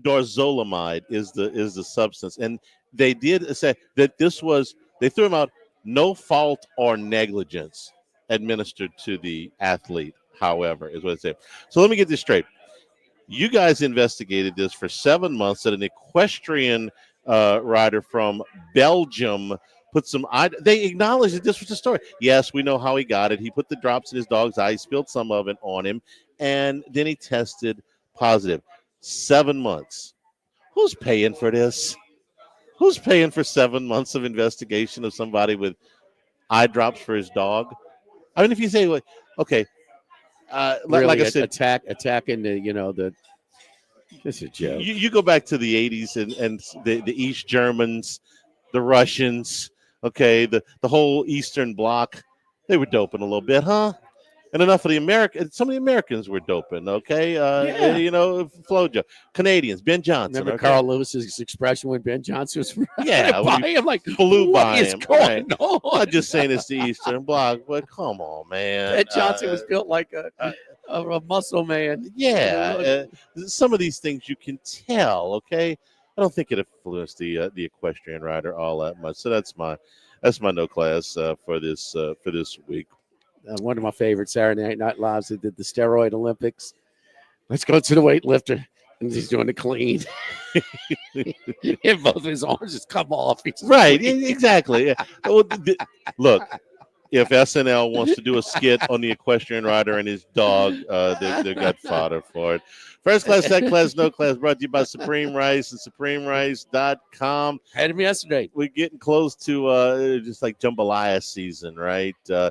Dorzolamide is the substance, and they did say that they threw him out, no fault or negligence administered to the athlete. However, is what it said. So let me get this straight. You guys investigated this for 7 months. That an equestrian rider from Belgium put some. They acknowledged that this was the story. Yes, we know how he got it. He put the drops in his dog's eye, spilled some of it on him, and then he tested positive. 7 months. Who's paying for this? Who's paying for 7 months of investigation of somebody with eye drops for his dog? I mean, if you say, like, okay, really, like I said, attacking the this is a joke. You go back to the 80s and the East Germans, the Russians, Okay, the whole Eastern Bloc, they were doping a little bit, huh? And enough of the Americans. Some of the Americans were doping. Okay, Flojo, Canadians, Ben Johnson. Remember Carl Lewis's expression when Ben Johnson was yeah, by him, like, flew what by is him. going on? I'm not just saying it's the Eastern Bloc, but come on, man. Ben Johnson was built like a muscle man. Yeah, some of these things you can tell. Okay, I don't think it influenced the equestrian rider all that much. So that's my no class for this week. One of my favorite Saturday Night Lives, they did the steroid Olympics. Let's go to the weightlifter, and he's doing the clean. And both of his arms just come off. Right, exactly. Look, if SNL wants to do a skit on the equestrian rider and his dog, they've got fodder for it. First class, second class, no class, brought to you by Supreme Rice and SupremeRice.com. Had him yesterday. We're getting close to just like jambalaya season, right? You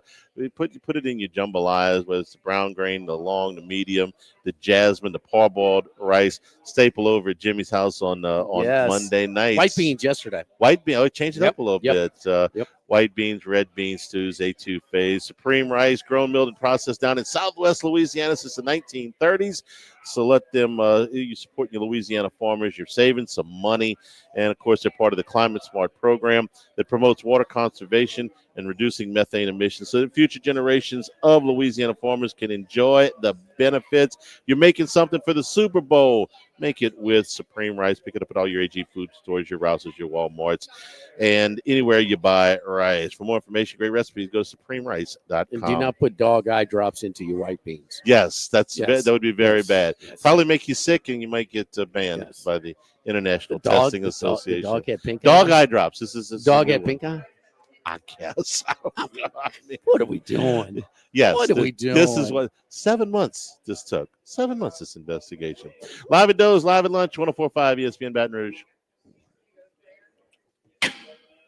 put it in your jambalayas, whether it's the brown grain, the long, the medium, the jasmine, the parboiled rice. Staple over at Jimmy's house on Yes. Monday nights. White beans yesterday. White bean. Oh, change it up a little Yep. bit. White beans, red beans, stews, A2 phase. Supreme Rice, grown, milled, and processed down in Southwest Louisiana since the 1930s. So let them, you support your Louisiana farmers. You're saving some money. And, of course, they're part of the Climate Smart program that promotes water conservation and reducing methane emissions so that future generations of Louisiana farmers can enjoy the benefits. You're making something for the Super Bowl. Make it with Supreme Rice. Pick it up at all your AG food stores, your Rouses, your Walmarts, and anywhere you buy rice. For more information, great recipes, go to SupremeRice.com. And do not put dog eye drops into your white beans. Yes, that would be very bad. Yes. Probably make you sick, and you might get banned by the International Testing Association. The dog had pink dog eye. eye drops. This is Dog had pink eye. I guess. What are we doing? Yes. What are we doing? This is what 7 months this took. 7 months, this investigation. Live at Doe's, live at lunch, 104.5 ESPN Baton Rouge.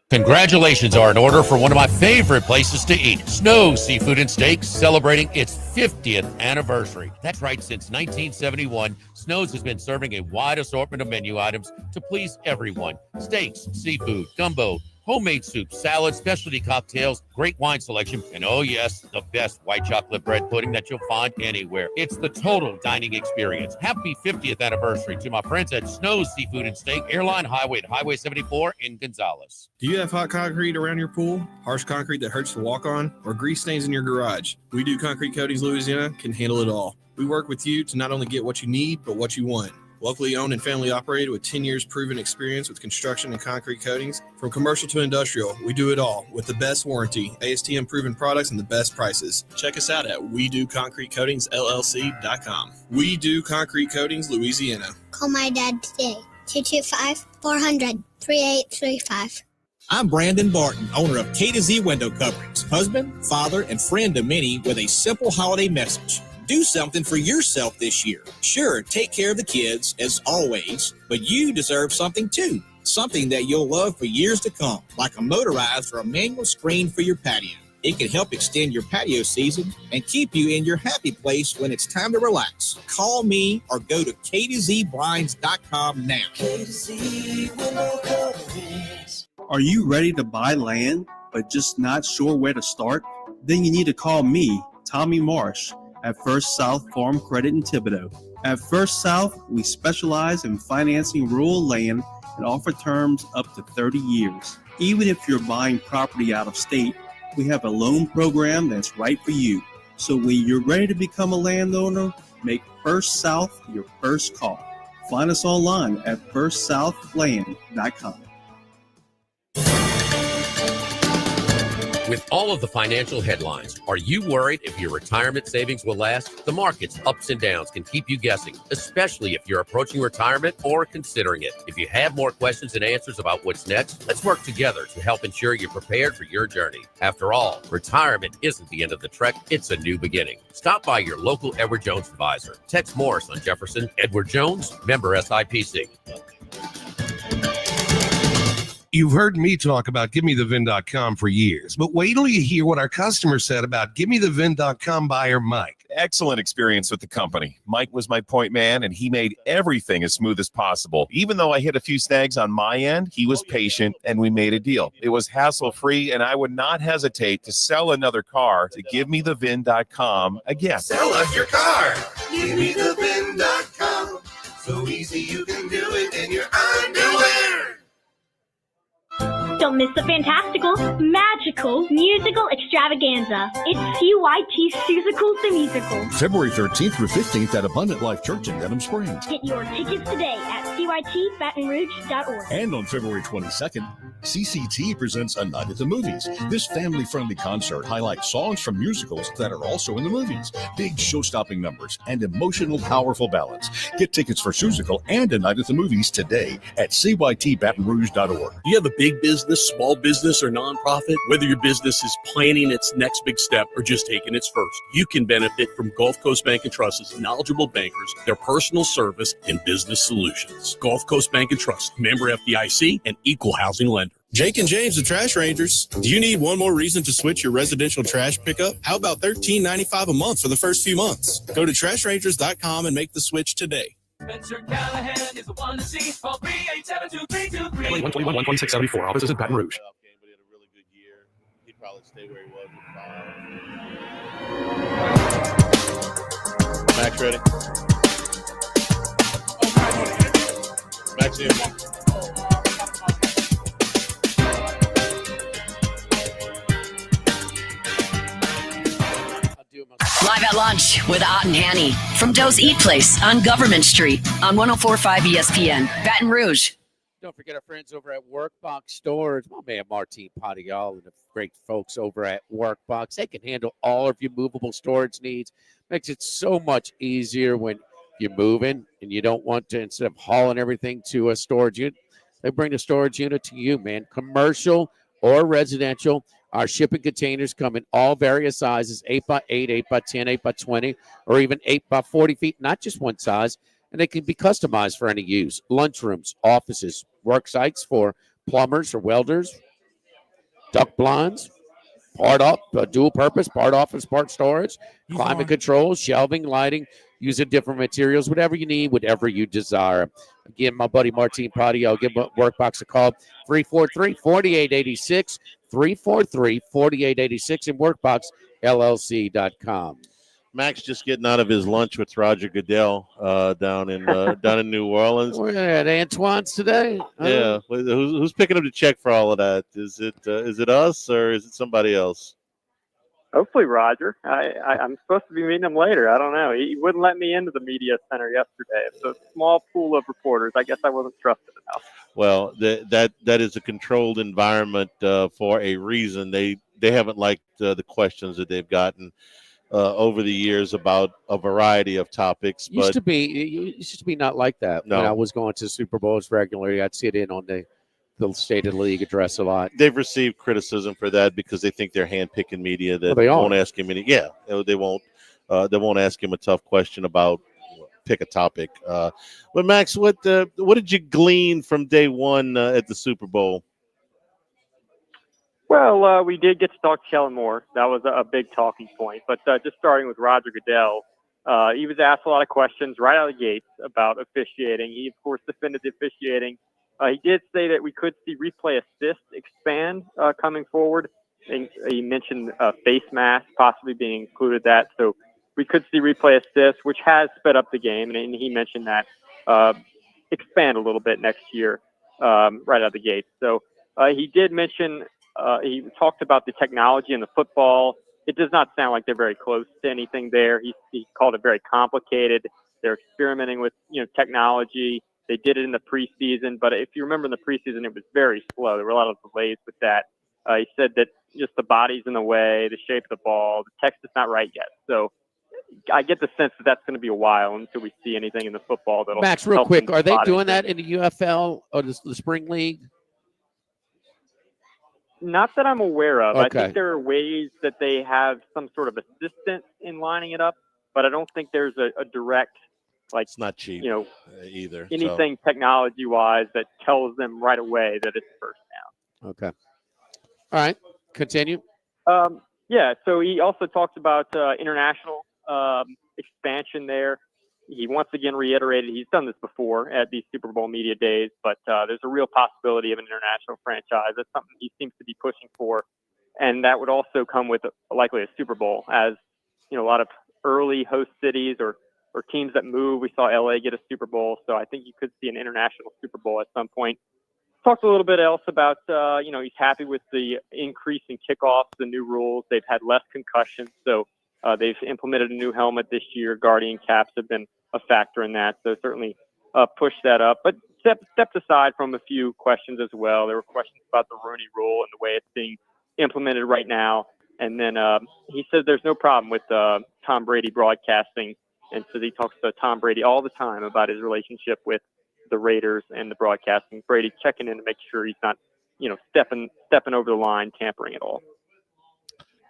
Congratulations are in order for one of my favorite places to eat, Snow Seafood and Steaks, celebrating its 50th anniversary. That's right, since 1971, Snow's has been serving a wide assortment of menu items to please everyone. Steaks, seafood, gumbo, homemade soup, salad, specialty cocktails, great wine selection, and oh yes, the best white chocolate bread pudding that you'll find anywhere. It's the total dining experience. Happy 50th anniversary to my friends at Snow's Seafood and Steak, Airline Highway at Highway 74 in Gonzales. Do you have hot concrete around your pool, harsh concrete that hurts to walk on, or grease stains in your garage? We Do Concrete Coatings Louisiana can handle it all. We work with you to not only get what you need, but what you want. Locally owned and family operated with 10 years proven experience with construction and concrete coatings. From commercial to industrial, we do it all with the best warranty, ASTM proven products, and the best prices. Check us out at WeDoConcreteCoatingsLLC.com. We Do Concrete Coatings Louisiana. Call my dad today, 225-400-3835. I'm Brandon Barton, owner of K to Z Window Coverings, husband, father, and friend to many with a simple holiday message. Do something for yourself this year. Sure, take care of the kids, as always, but you deserve something too. Something that you'll love for years to come, like a motorized or a manual screen for your patio. It can help extend your patio season and keep you in your happy place when it's time to relax. Call me or go to K2ZBlinds.com now. K2Z Window Coverings. Are you ready to buy land, but just not sure where to start? Then you need to call me, Tommy Marsh, at First South Farm Credit in Thibodaux. At First South, we specialize in financing rural land and offer terms up to 30 years. Even if you're buying property out of state, we have a loan program that's right for you. So when you're ready to become a landowner, make First South your first call. Find us online at firstsouthland.com. With all of the financial headlines, are you worried if your retirement savings will last? The market's ups and downs can keep you guessing, especially if you're approaching retirement or considering it. If you have more questions and answers about what's next, let's work together to help ensure you're prepared for your journey. After all, retirement isn't the end of the trek, it's a new beginning. Stop by your local Edward Jones advisor. Tex Morris on Jefferson. Edward Jones, member SIPC. You've heard me talk about GiveMeTheVin.com for years, but wait till you hear what our customer said about GiveMeTheVin.com buyer Mike. Excellent experience with the company. Mike was my point man, and he made everything as smooth as possible. Even though I hit a few snags on my end, he was patient, and we made a deal. It was hassle-free, and I would not hesitate to sell another car to GiveMeTheVin.com again. Sell us your car. GiveMeTheVin.com. So easy you can do it in your underwear. Don't miss the fantastical, magical, musical extravaganza. It's CYT Musicals the Musical. February 13th through 15th at Abundant Life Church in Denham Springs. Get your tickets today at CYTBatonRouge.org. And on February 22nd, CCT presents A Night at the Movies. This family-friendly concert highlights songs from musicals that are also in the movies, big show-stopping numbers, and emotional, powerful ballads. Get tickets for Musical and A Night at the Movies today at CYTBatonRouge.org. Do you have a big business, small business, or nonprofit? Whether your business is planning its next big step or just taking its first, you can benefit from Gulf Coast Bank and Trust's knowledgeable bankers, their personal service, and business solutions. Gulf Coast Bank and Trust, member FDIC, and equal housing lender. Jake and James, the Trash Rangers. Do you need one more reason to switch your residential trash pickup? How about $13.95 a month for the first few months? Go to trashrangers.com and make the switch today. Spencer Callahan is the one to see. Call 387-2323. 12674. Offices in Baton Rouge. But he had a really good year. He'd probably stay where he was with 5. Max, ready? Max, here. Live at lunch with Ott and Hanny from Doe's Eat Place on Government Street on 104.5 ESPN, Baton Rouge. Don't forget our friends over at Workbox Storage. My man Martin Padial and the great folks over at Workbox. They can handle all of your movable storage needs. Makes it so much easier when you're moving and you don't want to, instead of hauling everything to a storage unit, they bring the storage unit to you, man. Commercial or residential. Our shipping containers come in all various sizes, 8x8, 8x10, 8x20, or even 8x40 feet, not just one size, and they can be customized for any use. Lunchrooms, offices, work sites for plumbers or welders, duct blinds, part off, dual purpose, part office, part storage, climate control, shelving, lighting, using different materials, whatever you need, whatever you desire. Again, my buddy Martin Patio, give Workbox a call, 343-4886, 343-4886, and WorkboxLLC.com. Max just getting out of his lunch with Roger Goodell down in New Orleans. We're at Antoine's today. Yeah, who's picking up the check for all of that? Is it us or is it somebody else? Hopefully Roger. I'm supposed to be meeting him later. I don't know. He wouldn't let me into the media center yesterday. It's a small pool of reporters. I guess I wasn't trusted enough. Well, that is a controlled environment for a reason. They haven't liked the questions that they've gotten over the years about a variety of topics. But Used to be not like that. No. When I was going to Super Bowls regularly, I'd sit in on the State of the League address a lot. they've received criticism for that because they think they're hand-picking media that Well, they are. won't ask him any. Yeah, they won't ask him a tough question about pick a topic. But Max, what did you glean from day one at the Super Bowl? Well, we did get to talk to Kellen Moore. That was a big talking point. But just starting with Roger Goodell, he was asked a lot of questions right out of the gates about officiating. He, of course, defended the officiating. He did say that we could see replay assist expand coming forward. And he mentioned face mask possibly being included that. So we could see replay assist, which has sped up the game. And he mentioned that expand a little bit next year right out of the gate. So he did mention, he talked about the technology in the football. It does not sound like they're very close to anything there. He called it very complicated. They're experimenting with technology. They did it in the preseason, but if you remember in the preseason, it was very slow. There were a lot of delays with that. He said that just the body's in the way, the shape of the ball, the text is not right yet. So I get the sense that that's going to be a while until we see anything in the football that'll Max, real help quick, them are they spot doing anything. that in the UFL or the Spring League? Not that I'm aware of. I Okay. think there are ways that they have some sort of assistant in lining it up, but I don't think there's a direct like it's not cheap, either. Anything technology-wise that tells them right away that it's a first down. Okay. All right. Continue. Yeah. So he also talks about international expansion there. He once again reiterated he's done this before at these Super Bowl media days, but there's a real possibility of an international franchise. That's something he seems to be pushing for, and that would also come with likely a Super Bowl, as a lot of early host cities or teams that move. We saw LA get a Super Bowl, so I think you could see an international Super Bowl at some point. Talked a little bit else about he's happy with the increase in kickoffs, the new rules. They've had less concussions, so they've implemented a new helmet this year. Guardian caps have been a factor in that, so certainly pushed that up. But stepped aside from a few questions as well. There were questions about the Rooney Rule and the way it's being implemented right now. And then he says there's no problem with Tom Brady broadcasting, and so he talks to Tom Brady all the time about his relationship with the Raiders and the broadcasting. Brady checking in to make sure he's not, stepping over the line, tampering at all.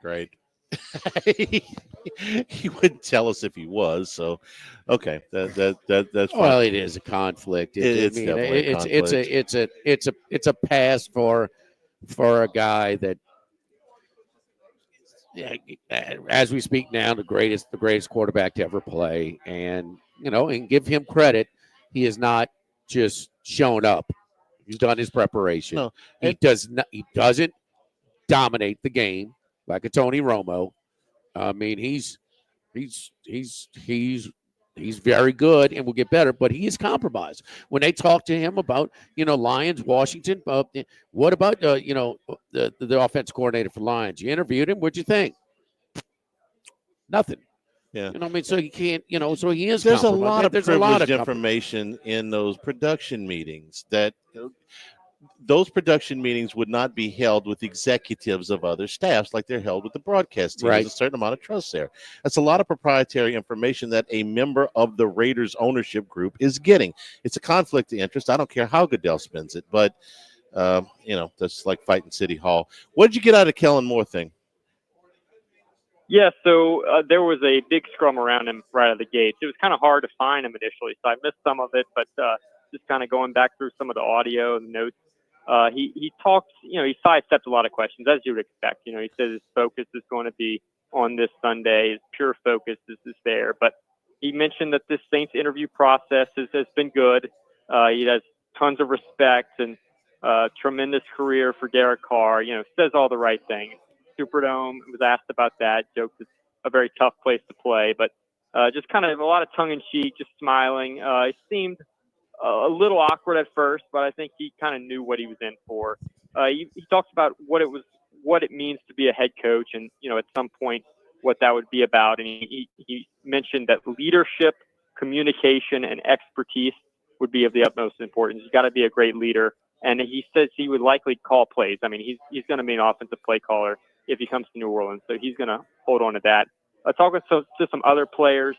Great. He wouldn't tell us if he was. So, okay, that's fine. Well, it is a conflict. It's definitely a conflict. It's a pass for a guy that, as we speak now, the greatest quarterback to ever play, and give him credit. He has not just shown up. He's done his preparation. No, he doesn't dominate the game like a Tony Romo. I mean, he's very good and will get better, but he is compromised. When they talk to him about, Lions, Washington, what about, the offense coordinator for Lions? You interviewed him. What'd you think? Nothing. Yeah. So he can't, so he is. There's a lot of There's privileged information in those production meetings that those production meetings would not be held with executives of other staffs like they're held with the broadcast team. Right. There's a certain amount of trust there. That's a lot of proprietary information that a member of the Raiders ownership group is getting. It's a conflict of interest. I don't care how Goodell spends it, but that's like fighting City Hall. What did you get out of the Kellen Moore thing? Yeah, so there was a big scrum around him right out of the gate. It was kind of hard to find him initially, so I missed some of it, but just kind of going back through some of the audio and notes, he talked, he sidestepped a lot of questions, as you would expect. He says his focus is going to be on this Sunday. His pure focus is there. But he mentioned that this Saints interview process has been good. He has tons of respect and tremendous career for Derek Carr, says all the right things. Superdome was asked about that. Jokes it's a very tough place to play, but just kind of a lot of tongue-in-cheek, just smiling. He seemed a little awkward at first, but I think he kind of knew what he was in for. He talks about what it means to be a head coach, and at some point what that would be about. And he mentioned that leadership, communication, and expertise would be of the utmost importance. You got to be a great leader, and he says he would likely call plays. I mean, he's going to be an offensive play caller if he comes to New Orleans, so he's going to hold on to that. Talking to some other players,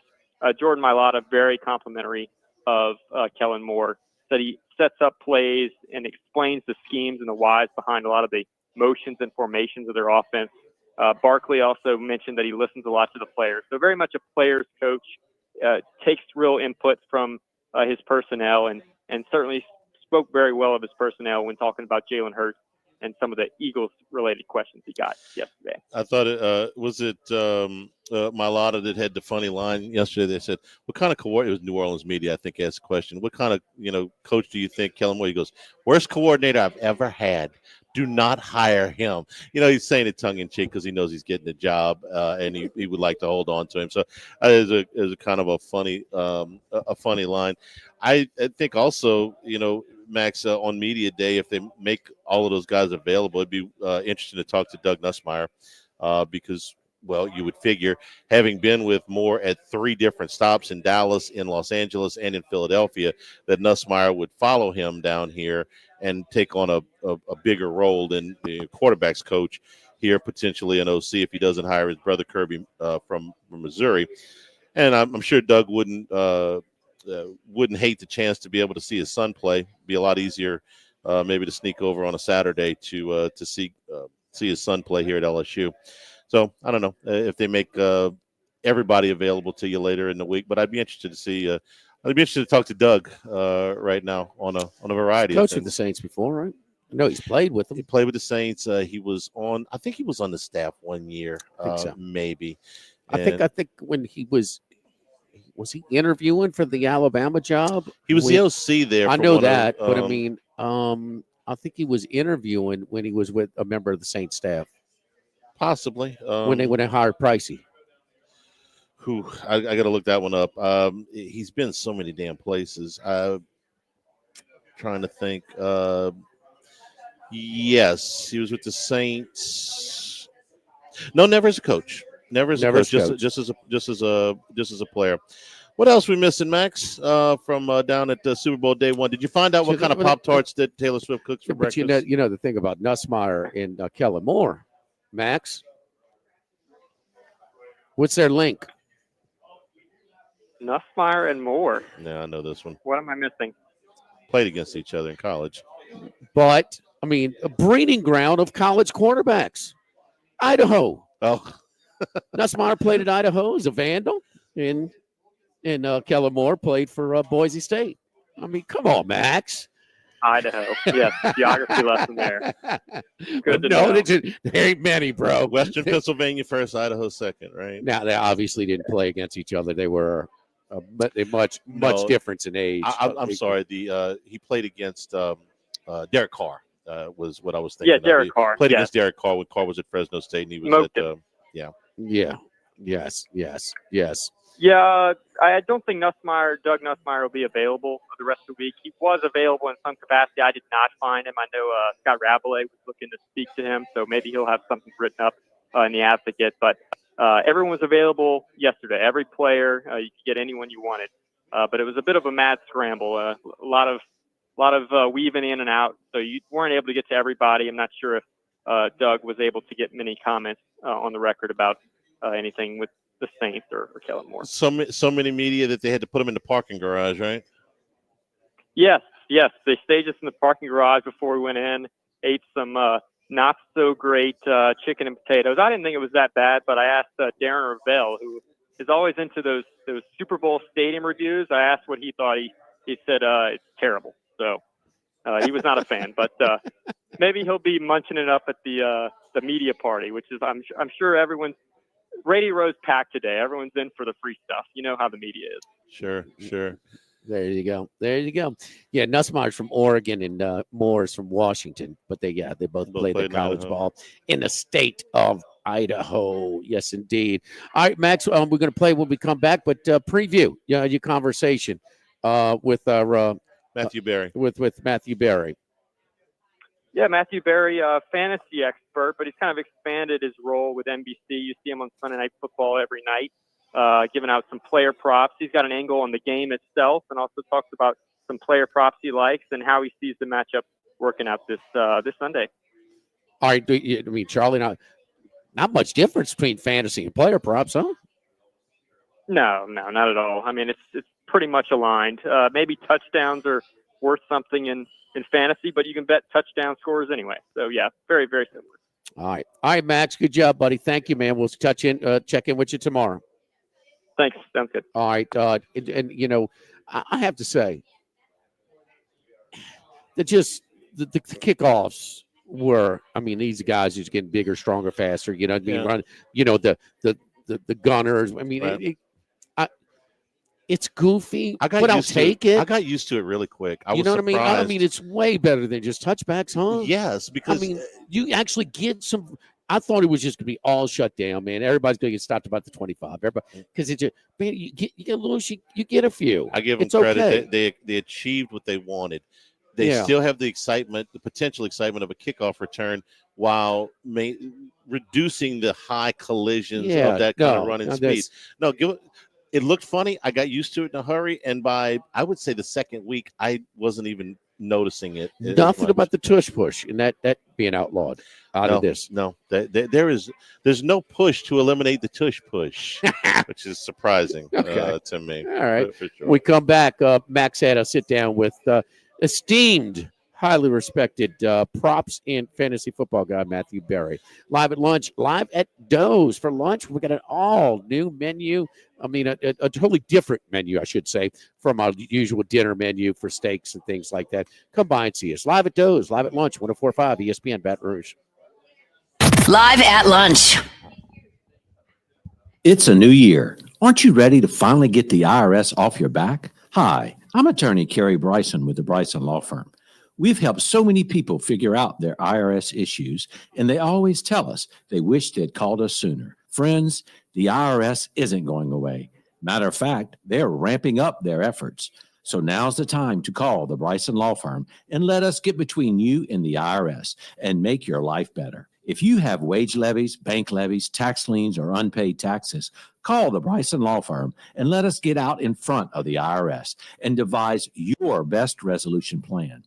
Jordan Mailata, very complimentary of Kellen Moore, said he sets up plays and explains the schemes and the whys behind a lot of the motions and formations of their offense. Barkley also mentioned that he listens a lot to the players. So very much a player's coach, takes real input from his personnel and certainly spoke very well of his personnel when talking about Jalen Hurts and some of the Eagles-related questions he got yesterday. I thought Mailata that had the funny line yesterday. They said, what kind of coordinator, it was New Orleans media, I think, asked the question, what kind of, coach do you think Kellen Moore? He goes, worst coordinator I've ever had. Do not hire him. He's saying it tongue-in-cheek because he knows he's getting the job, and he would like to hold on to him. So it was a kind of a funny line. I think also, Max, on media day, if they make all of those guys available, it'd be interesting to talk to Doug Nussmeier because, well, you would figure, having been with Moore at 3 different stops in Dallas, in Los Angeles, and in Philadelphia, that Nussmeier would follow him down here and take on a bigger role than the quarterback's coach here, potentially an OC, if he doesn't hire his brother Kirby from Missouri. And I'm sure Doug wouldn't hate the chance to be able to see his son play. Be a lot easier maybe to sneak over on a Saturday to see his son play here at LSU. So I don't know if they make everybody available to you later in the week, but I'd be interested to see I'd be interested to talk to Doug right now on a variety of Coached things. with the Saints before, right? No, he's played with them. He played with the Saints. He was on. I think he was on the staff one year, I think so. maybe. I think when he was he interviewing for the Alabama job? He was the OC there. I for know one that, of, but I mean, I think he was interviewing when he was with a member of the Saints staff. Possibly when they hired Pricey. Who I got to look that one up. He's been so many damn places. Trying to think. Yes, he was with the Saints. No, never as a coach. Never as a coach. Just as a player. What else we missing, Max? From down at Super Bowl day one. Did you find out what kind of Pop-Tarts that Taylor Swift cooks for breakfast? But you know the thing about Nussmeier and Kellen Moore, Max. What's their link? Nussmeier and Moore. Yeah, I know this one. What am I missing? Played against each other in college. But I mean, a breeding ground of college quarterbacks. Idaho. Oh, Nussmeier played at Idaho as a Vandal, and Kellen Moore played for Boise State. I mean, come on, Max. Idaho. Yes, geography lesson there. Good to know. There ain't many, bro. Western Pennsylvania first, Idaho second, right? Now, they obviously didn't play against each other. They were much difference in age. I'm sorry. He played against Derek Carr. Was what I was thinking. Yeah, Derek Carr. Played against Derek Carr when Carr was at Fresno State, and he was Yes. Yeah, I don't think Doug Nussmeier will be available for the rest of the week. He was available in some capacity. I did not find him. I know Scott Rabelais was looking to speak to him, so maybe he'll have something written up in the Advocate. But everyone was available yesterday. Every player, you could get anyone you wanted. But it was a bit of a mad scramble. A lot of weaving in and out, so you weren't able to get to everybody. I'm not sure if Doug was able to get many comments on the record about anything with the Saints or Kellen Moore. So many media that they had to put him in the parking garage, right? Yes. They staged us in the parking garage before we went in, ate some not so great chicken and potatoes. I didn't think it was that bad, but I asked Darren Ravel, who is always into those Super Bowl stadium reviews. I asked what he thought. He said it's terrible. So he was not a fan, but maybe he'll be munching it up at the media party, which is I'm sure everyone's Radio Row's packed today. Everyone's in for the free stuff. You know how the media is. Sure. There you go. Yeah, Nussmeier's from Oregon and Moore's from Washington, but they both played the college ball in the state of Idaho. Yes, indeed. All right, Max, we're going to play when we come back, but preview your conversation with our Matthew Berry. With Matthew Berry. Yeah, Matthew Berry, fantasy expert, but he's kind of expanded his role with NBC. You see him on Sunday Night Football every night, giving out some player props. He's got an angle on the game itself, and also talks about some player props he likes and how he sees the matchup working out this Sunday. All right, I mean, Charlie, not much difference between fantasy and player props, huh? No, not at all. I mean, it's pretty much aligned. Maybe touchdowns are worth something in fantasy, but you can bet touchdown scores anyway. So yeah, very, very similar. All right, Max, good job, buddy. Thank you, man. We'll check in with you tomorrow. Thanks. Sounds good. All right, and you know, I have to say that just the kickoffs were. I mean, these guys just getting bigger, stronger, faster. You know what I mean? Run. You know the gunners. I mean. Right. It's goofy, but I'll take it. I got used to it really quick. You know what I mean? I mean, it's way better than just touchbacks, huh? Yes, because I mean, you actually get some. I thought it was just going to be all shut down, man. Everybody's going to get stopped about the 25. Everybody, because it's just, man, you get loose, you get a few. I give them it's credit. Okay. They achieved what they wanted. They still have the excitement, the potential excitement of a kickoff return, while reducing the high collisions of that kind of running speed. No, it looked funny. I got used to it in a hurry, and by I would say the second week, I wasn't even noticing it. Nothing about the tush push and that being outlawed of this. No, there's no push to eliminate the tush push, which is surprising to me. All right, for sure. We come back. Max had a sit down with esteemed highly respected props and fantasy football guy, Matthew Berry. Live at lunch, live at Doe's for lunch. We got an all-new menu. I mean, a totally different menu, I should say, from our usual dinner menu for steaks and things like that. Come by and see us. Live at Doe's, live at lunch, 104.5 ESPN Baton Rouge. Live at lunch. It's a new year. Aren't you ready to finally get the IRS off your back? Hi, I'm attorney Kerry Bryson with the Bryson Law Firm. We've helped so many people figure out their IRS issues, and they always tell us they wish they'd called us sooner. Friends, the IRS isn't going away. Matter of fact, they're ramping up their efforts. So now's the time to call the Bryson Law Firm and let us get between you and the IRS and make your life better. If you have wage levies, bank levies, tax liens, or unpaid taxes, call the Bryson Law Firm and let us get out in front of the IRS and devise your best resolution plan.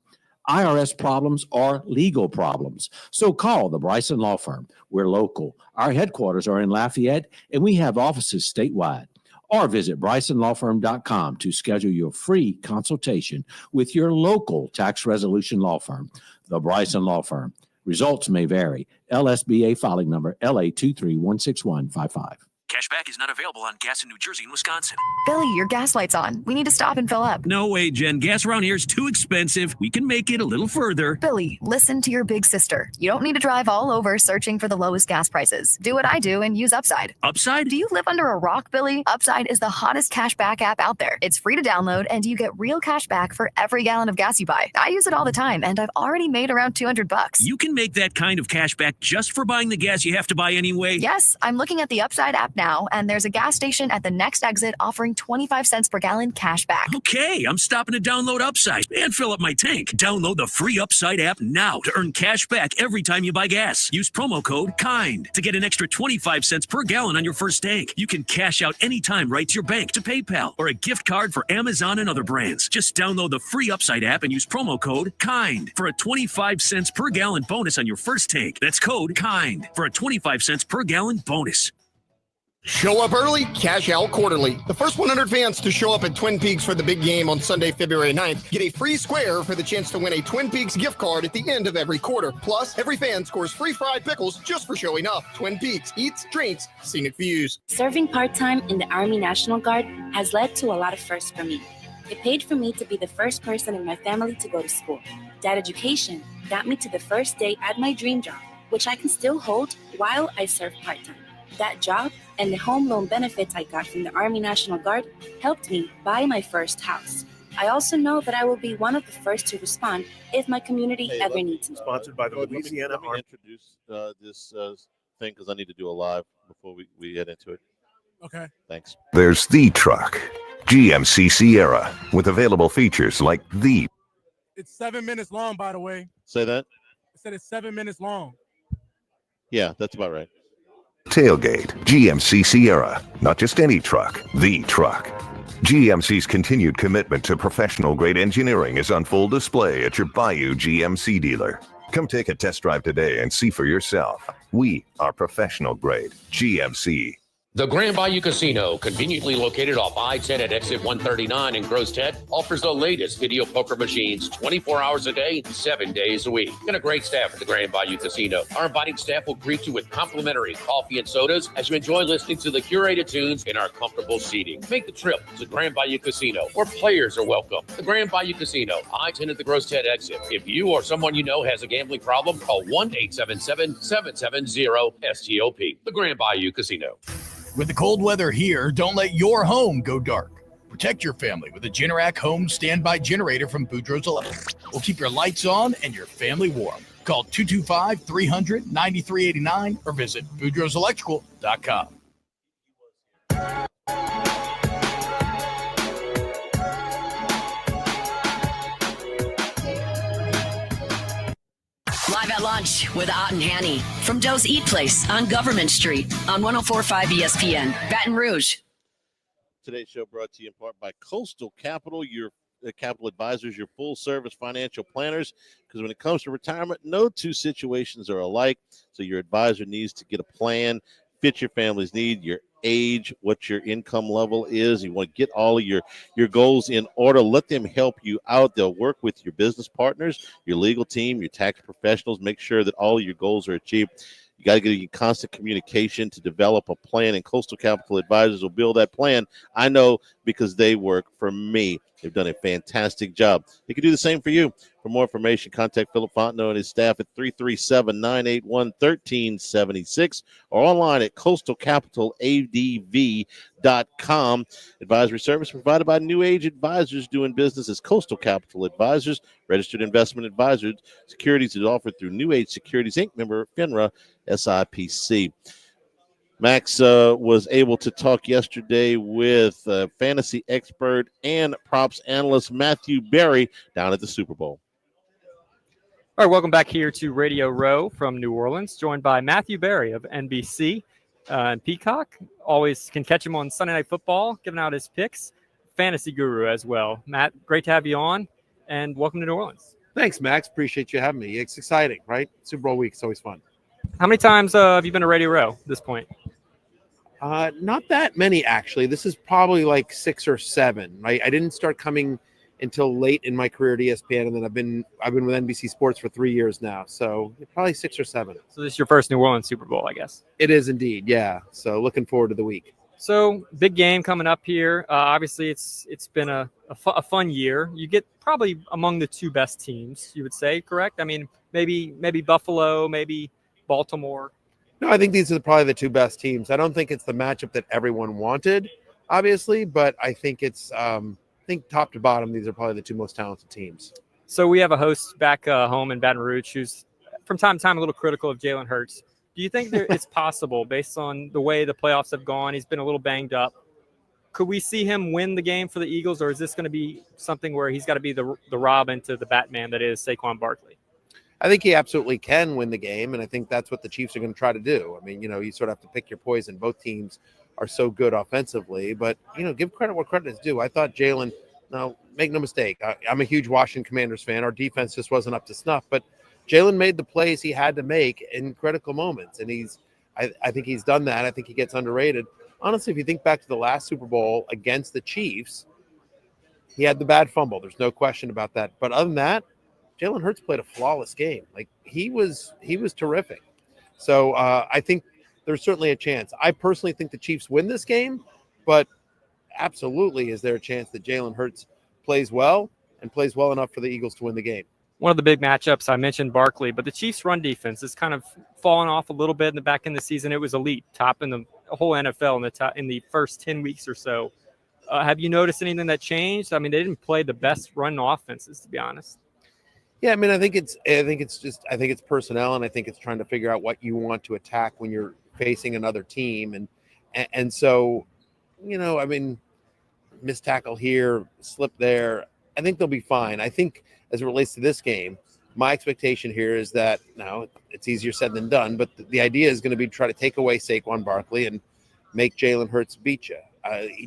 IRS problems are legal problems, so call the Bryson Law Firm. We're local. Our headquarters are in Lafayette, and we have offices statewide. Or visit BrysonLawFirm.com to schedule your free consultation with your local tax resolution law firm, the Bryson Law Firm. Results may vary. LSBA filing number LA2316155. Cashback is not available on gas in New Jersey and Wisconsin. Billy, your gas light's on. We need to stop and fill up. No way, Jen. Gas around here is too expensive. We can make it a little further. Billy, listen to your big sister. You don't need to drive all over searching for the lowest gas prices. Do what I do and use Upside. Upside? Do you live under a rock, Billy? Upside is the hottest cashback app out there. It's free to download, and you get real cash back for every gallon of gas you buy. I use it all the time, and I've already made around $200. You can make that kind of cash back just for buying the gas you have to buy anyway? Yes, I'm looking at the Upside app now, and there's a gas station at the next exit offering 25 cents per gallon cash back. Okay, I'm stopping to download Upside and fill up my tank. Download the free Upside app now to earn cash back every time you buy gas. Use promo code KIND to get an extra 25 cents per gallon on your first tank. You can cash out anytime right to your bank, to PayPal, or a gift card for Amazon and other brands. Just download the free Upside app and use promo code KIND for a 25 cents per gallon bonus on your first tank. That's code KIND for a 25 cents per gallon bonus. Show up early, cash out quarterly. The first 100 fans to show up at Twin Peaks for the big game on Sunday, February 9th, get a free square for the chance to win a Twin Peaks gift card at the end of every quarter. Plus, every fan scores free fried pickles just for showing up. Twin Peaks, eats, drinks, scenic views. Serving part-time in the Army National Guard has led to a lot of firsts for me. It paid for me to be the first person in my family to go to school. That education got me to the first day at my dream job, which I can still hold while I serve part-time. That job and the home loan benefits I got from the Army National Guard helped me buy my first house. I also know that I will be one of the first to respond if my community ever needs me. Sponsored by the Louisiana Army. Introduce this thing because I need to do a live before we get into it. Okay. Thanks. There's the truck, GMC Sierra, with available features like the. It's 7 minutes long, by the way. Say that? I said it's 7 minutes long. Yeah, that's about right. Tailgate, GMC Sierra, not just any truck, the truck. GMC's continued commitment to professional grade engineering is on full display at your Bayou GMC dealer. Come take a test drive today and see for yourself. We are professional grade GMC. The Grand Bayou Casino, conveniently located off I-10 at exit 139 in Gross-Ted, offers the latest video poker machines 24 hours a day, 7 days a week. And a great staff at the Grand Bayou Casino. Our inviting staff will greet you with complimentary coffee and sodas as you enjoy listening to the curated tunes in our comfortable seating. Make the trip to Grand Bayou Casino, where players are welcome. The Grand Bayou Casino, I-10 at the Gross-Ted exit. If you or someone you know has a gambling problem, call 1-877-770-STOP. The Grand Bayou Casino. With the cold weather here, don't let your home go dark. Protect your family with a Generac home standby generator from Boudreaux's Electrical. We'll keep your lights on and your family warm. Call 225-300-9389 or visit BoudreauxElectrical.com. Live at lunch with Ott and Hanny from Doe's Eat Place on Government Street on 104.5 ESPN, Baton Rouge. Today's show brought to you in part by Coastal Capital, your capital advisors, your full-service financial planners, because when it comes to retirement, no two situations are alike. So your advisor needs to get a plan, fit your family's need. Your age, what your income level is. You want to get all of your goals in order. Let them help you out. They'll work with your business partners, your legal team, your tax professionals. Make sure that all of your goals are achieved. You got to get in constant communication to develop a plan, and Coastal Capital Advisors will build that plan. I know because they work for me. They've done a fantastic job. They can do the same for you. For more information, contact Philip Fontenot and his staff at 337-981-1376 or online at coastalcapitaladv.com. Advisory service provided by New Age Advisors doing business as Coastal Capital Advisors, registered investment advisors. Securities is offered through New Age Securities, Inc., member FINRA, SIPC. Max was able to talk yesterday with fantasy expert and props analyst Matthew Berry down at the Super Bowl. All right, welcome back here to Radio Row from New Orleans, joined by Matthew Berry of NBC and Peacock. Always can catch him on Sunday Night Football, giving out his picks. Fantasy guru as well. Matt, great to have you on, and welcome to New Orleans. Thanks, Max. Appreciate you having me. It's exciting, right? Super Bowl week is always fun. How many times have you been to Radio Row at this point? Not that many, actually. This is probably like 6 or 7. Right? I didn't start coming until late in my career at ESPN, and then I've been with NBC Sports for 3 years now. So probably 6 or 7. So this is your first New Orleans Super Bowl, I guess. It is indeed, yeah. So looking forward to the week. So big game coming up here. Obviously, it's been a fun year. You get probably among the 2 best teams, you would say, correct? I mean, maybe Buffalo, maybe Baltimore. No, I think these are probably the 2 best teams. I don't think it's the matchup that everyone wanted, obviously, but I think it's I think top to bottom, these are probably the 2 most talented teams. So we have a host back home in Baton Rouge who's from time to time a little critical of Jalen Hurts. Do you think it's possible, based on the way the playoffs have gone, he's been a little banged up, could we see him win the game for the Eagles, or is this going to be something where he's got to be the Robin to the Batman that is Saquon Barkley? I think he absolutely can win the game, and I think that's what the Chiefs are going to try to do. I mean, you sort of have to pick your poison. Both teams are so good offensively, but, give credit where credit is due. I thought Jalen, now, make no mistake, I'm a huge Washington Commanders fan. Our defense just wasn't up to snuff, but Jalen made the plays he had to make in critical moments, and I think he's done that. I think he gets underrated. Honestly, if you think back to the last Super Bowl against the Chiefs, he had the bad fumble. There's no question about that. But other than that, Jalen Hurts played a flawless game. Like he was terrific. So I think there's certainly a chance. I personally think the Chiefs win this game, but absolutely is there a chance that Jalen Hurts plays well and plays well enough for the Eagles to win the game. One of the big matchups, I mentioned Barkley, but the Chiefs' run defense has kind of fallen off a little bit in the back end of the season. It was elite, top in the whole NFL in the first 10 weeks or so. Have you noticed anything that changed? I mean, they didn't play the best run offenses, to be honest. Yeah, I mean, I think it's personnel, and I think it's trying to figure out what you want to attack when you're facing another team, and so, I mean, missed tackle here, slip there. I think they'll be fine. I think as it relates to this game, my expectation here is that now it's easier said than done, but the idea is going to be to try to take away Saquon Barkley and make Jalen Hurts beat you.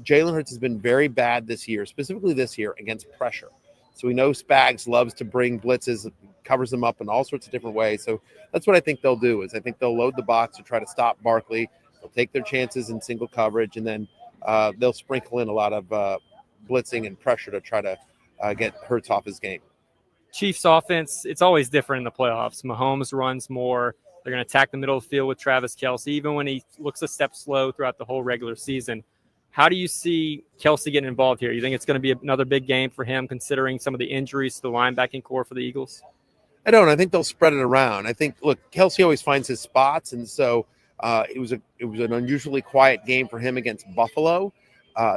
Jalen Hurts has been very bad this year, specifically this year, against pressure. So we know Spags loves to bring blitzes, covers them up in all sorts of different ways. So that's what I think they'll do is I think they'll load the box to try to stop Barkley. They'll take their chances in single coverage, and then they'll sprinkle in a lot of blitzing and pressure to try to get Hurts off his game. Chiefs offense, it's always different in the playoffs. Mahomes runs more. They're going to attack the middle of the field with Travis Kelce, even when he looks a step slow throughout the whole regular season. How do you see Kelce getting involved here? You think it's going to be another big game for him, considering some of the injuries to the linebacking core for the Eagles? I don't. I think they'll spread it around. I think, look, Kelce always finds his spots, and so it was an unusually quiet game for him against Buffalo.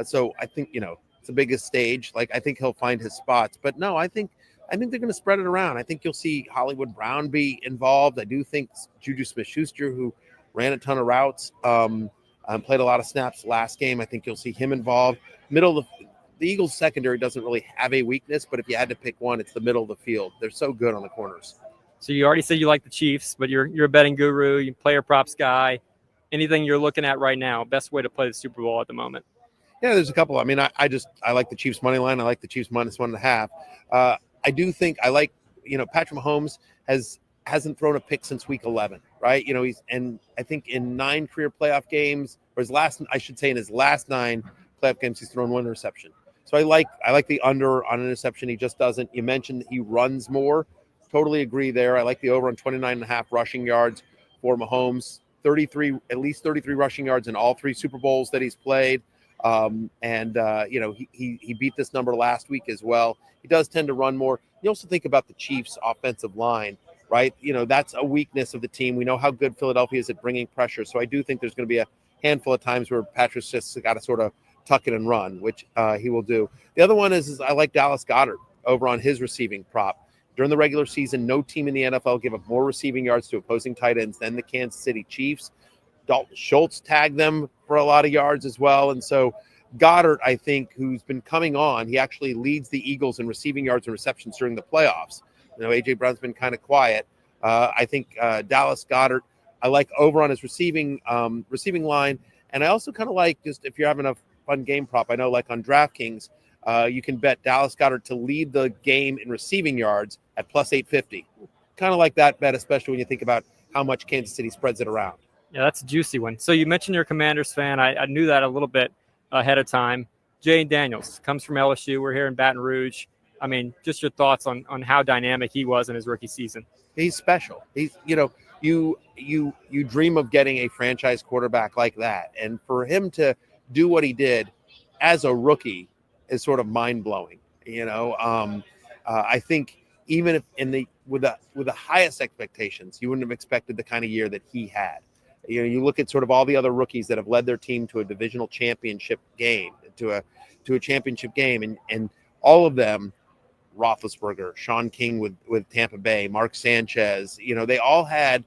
So I think, it's the biggest stage. Like, I think he'll find his spots. But no, I think they're going to spread it around. I think you'll see Hollywood Brown be involved. I do think Juju Smith-Schuster, who ran a ton of routes, played a lot of snaps last game. I think you'll see him involved. The Eagles secondary doesn't really have a weakness, but if you had to pick one, it's the middle of the field. They're so good on the corners. So you already said you like the Chiefs, but you're a betting guru, you player props guy. Anything you're looking at right now, best way to play the Super Bowl at the moment? Yeah, there's a couple. I mean, I like the Chiefs money line. I like the Chiefs -1.5. I do think I like, Patrick Mahomes has hasn't thrown a pick since week 11, right? And I think in 9 career playoff games, or in his last 9 playoff games, he's thrown 1 interception. So I like the under on interception. He just doesn't. You mentioned he runs more. Totally agree there. I like the over on 29.5 rushing yards for Mahomes. At least 33 rushing yards in all 3 Super Bowls that he's played. He beat this number last week as well. He does tend to run more. You also think about the Chiefs' offensive line, right? That's a weakness of the team. We know how good Philadelphia is at bringing pressure. So I do think there's going to be a handful of times where Patrick's just got to sort of tuck it and run, which he will do. The other one is I like Dallas Goedert over on his receiving prop. During the regular season, no team in the NFL gave up more receiving yards to opposing tight ends than the Kansas City Chiefs. Dalton Schultz tagged them for a lot of yards as well. And so Goddard, I think, who's been coming on, he actually leads the Eagles in receiving yards and receptions during the playoffs. A.J. Brown's been kind of quiet. I think Dallas Goedert, I like over on his receiving line. And I also kind of like, just if you're having a fun game prop, I know like on DraftKings, you can bet Dallas Goedert to lead the game in receiving yards at plus 850. Kind of like that bet, especially when you think about how much Kansas City spreads it around. Yeah, that's a juicy one. So you mentioned you're a Commanders fan. I knew that a little bit ahead of time. Jane Daniels comes from LSU. We're here in Baton Rouge. I mean, just your thoughts on how dynamic he was in his rookie season. He's special. He's, you dream of getting a franchise quarterback like that. And for him to do what he did as a rookie is sort of mind blowing. I think even if with the highest expectations, you wouldn't have expected the kind of year that he had. You look at sort of all the other rookies that have led their team to a divisional championship game, to a championship game, and all of them, Roethlisberger, Sean King with Tampa Bay, Mark Sanchez, they all had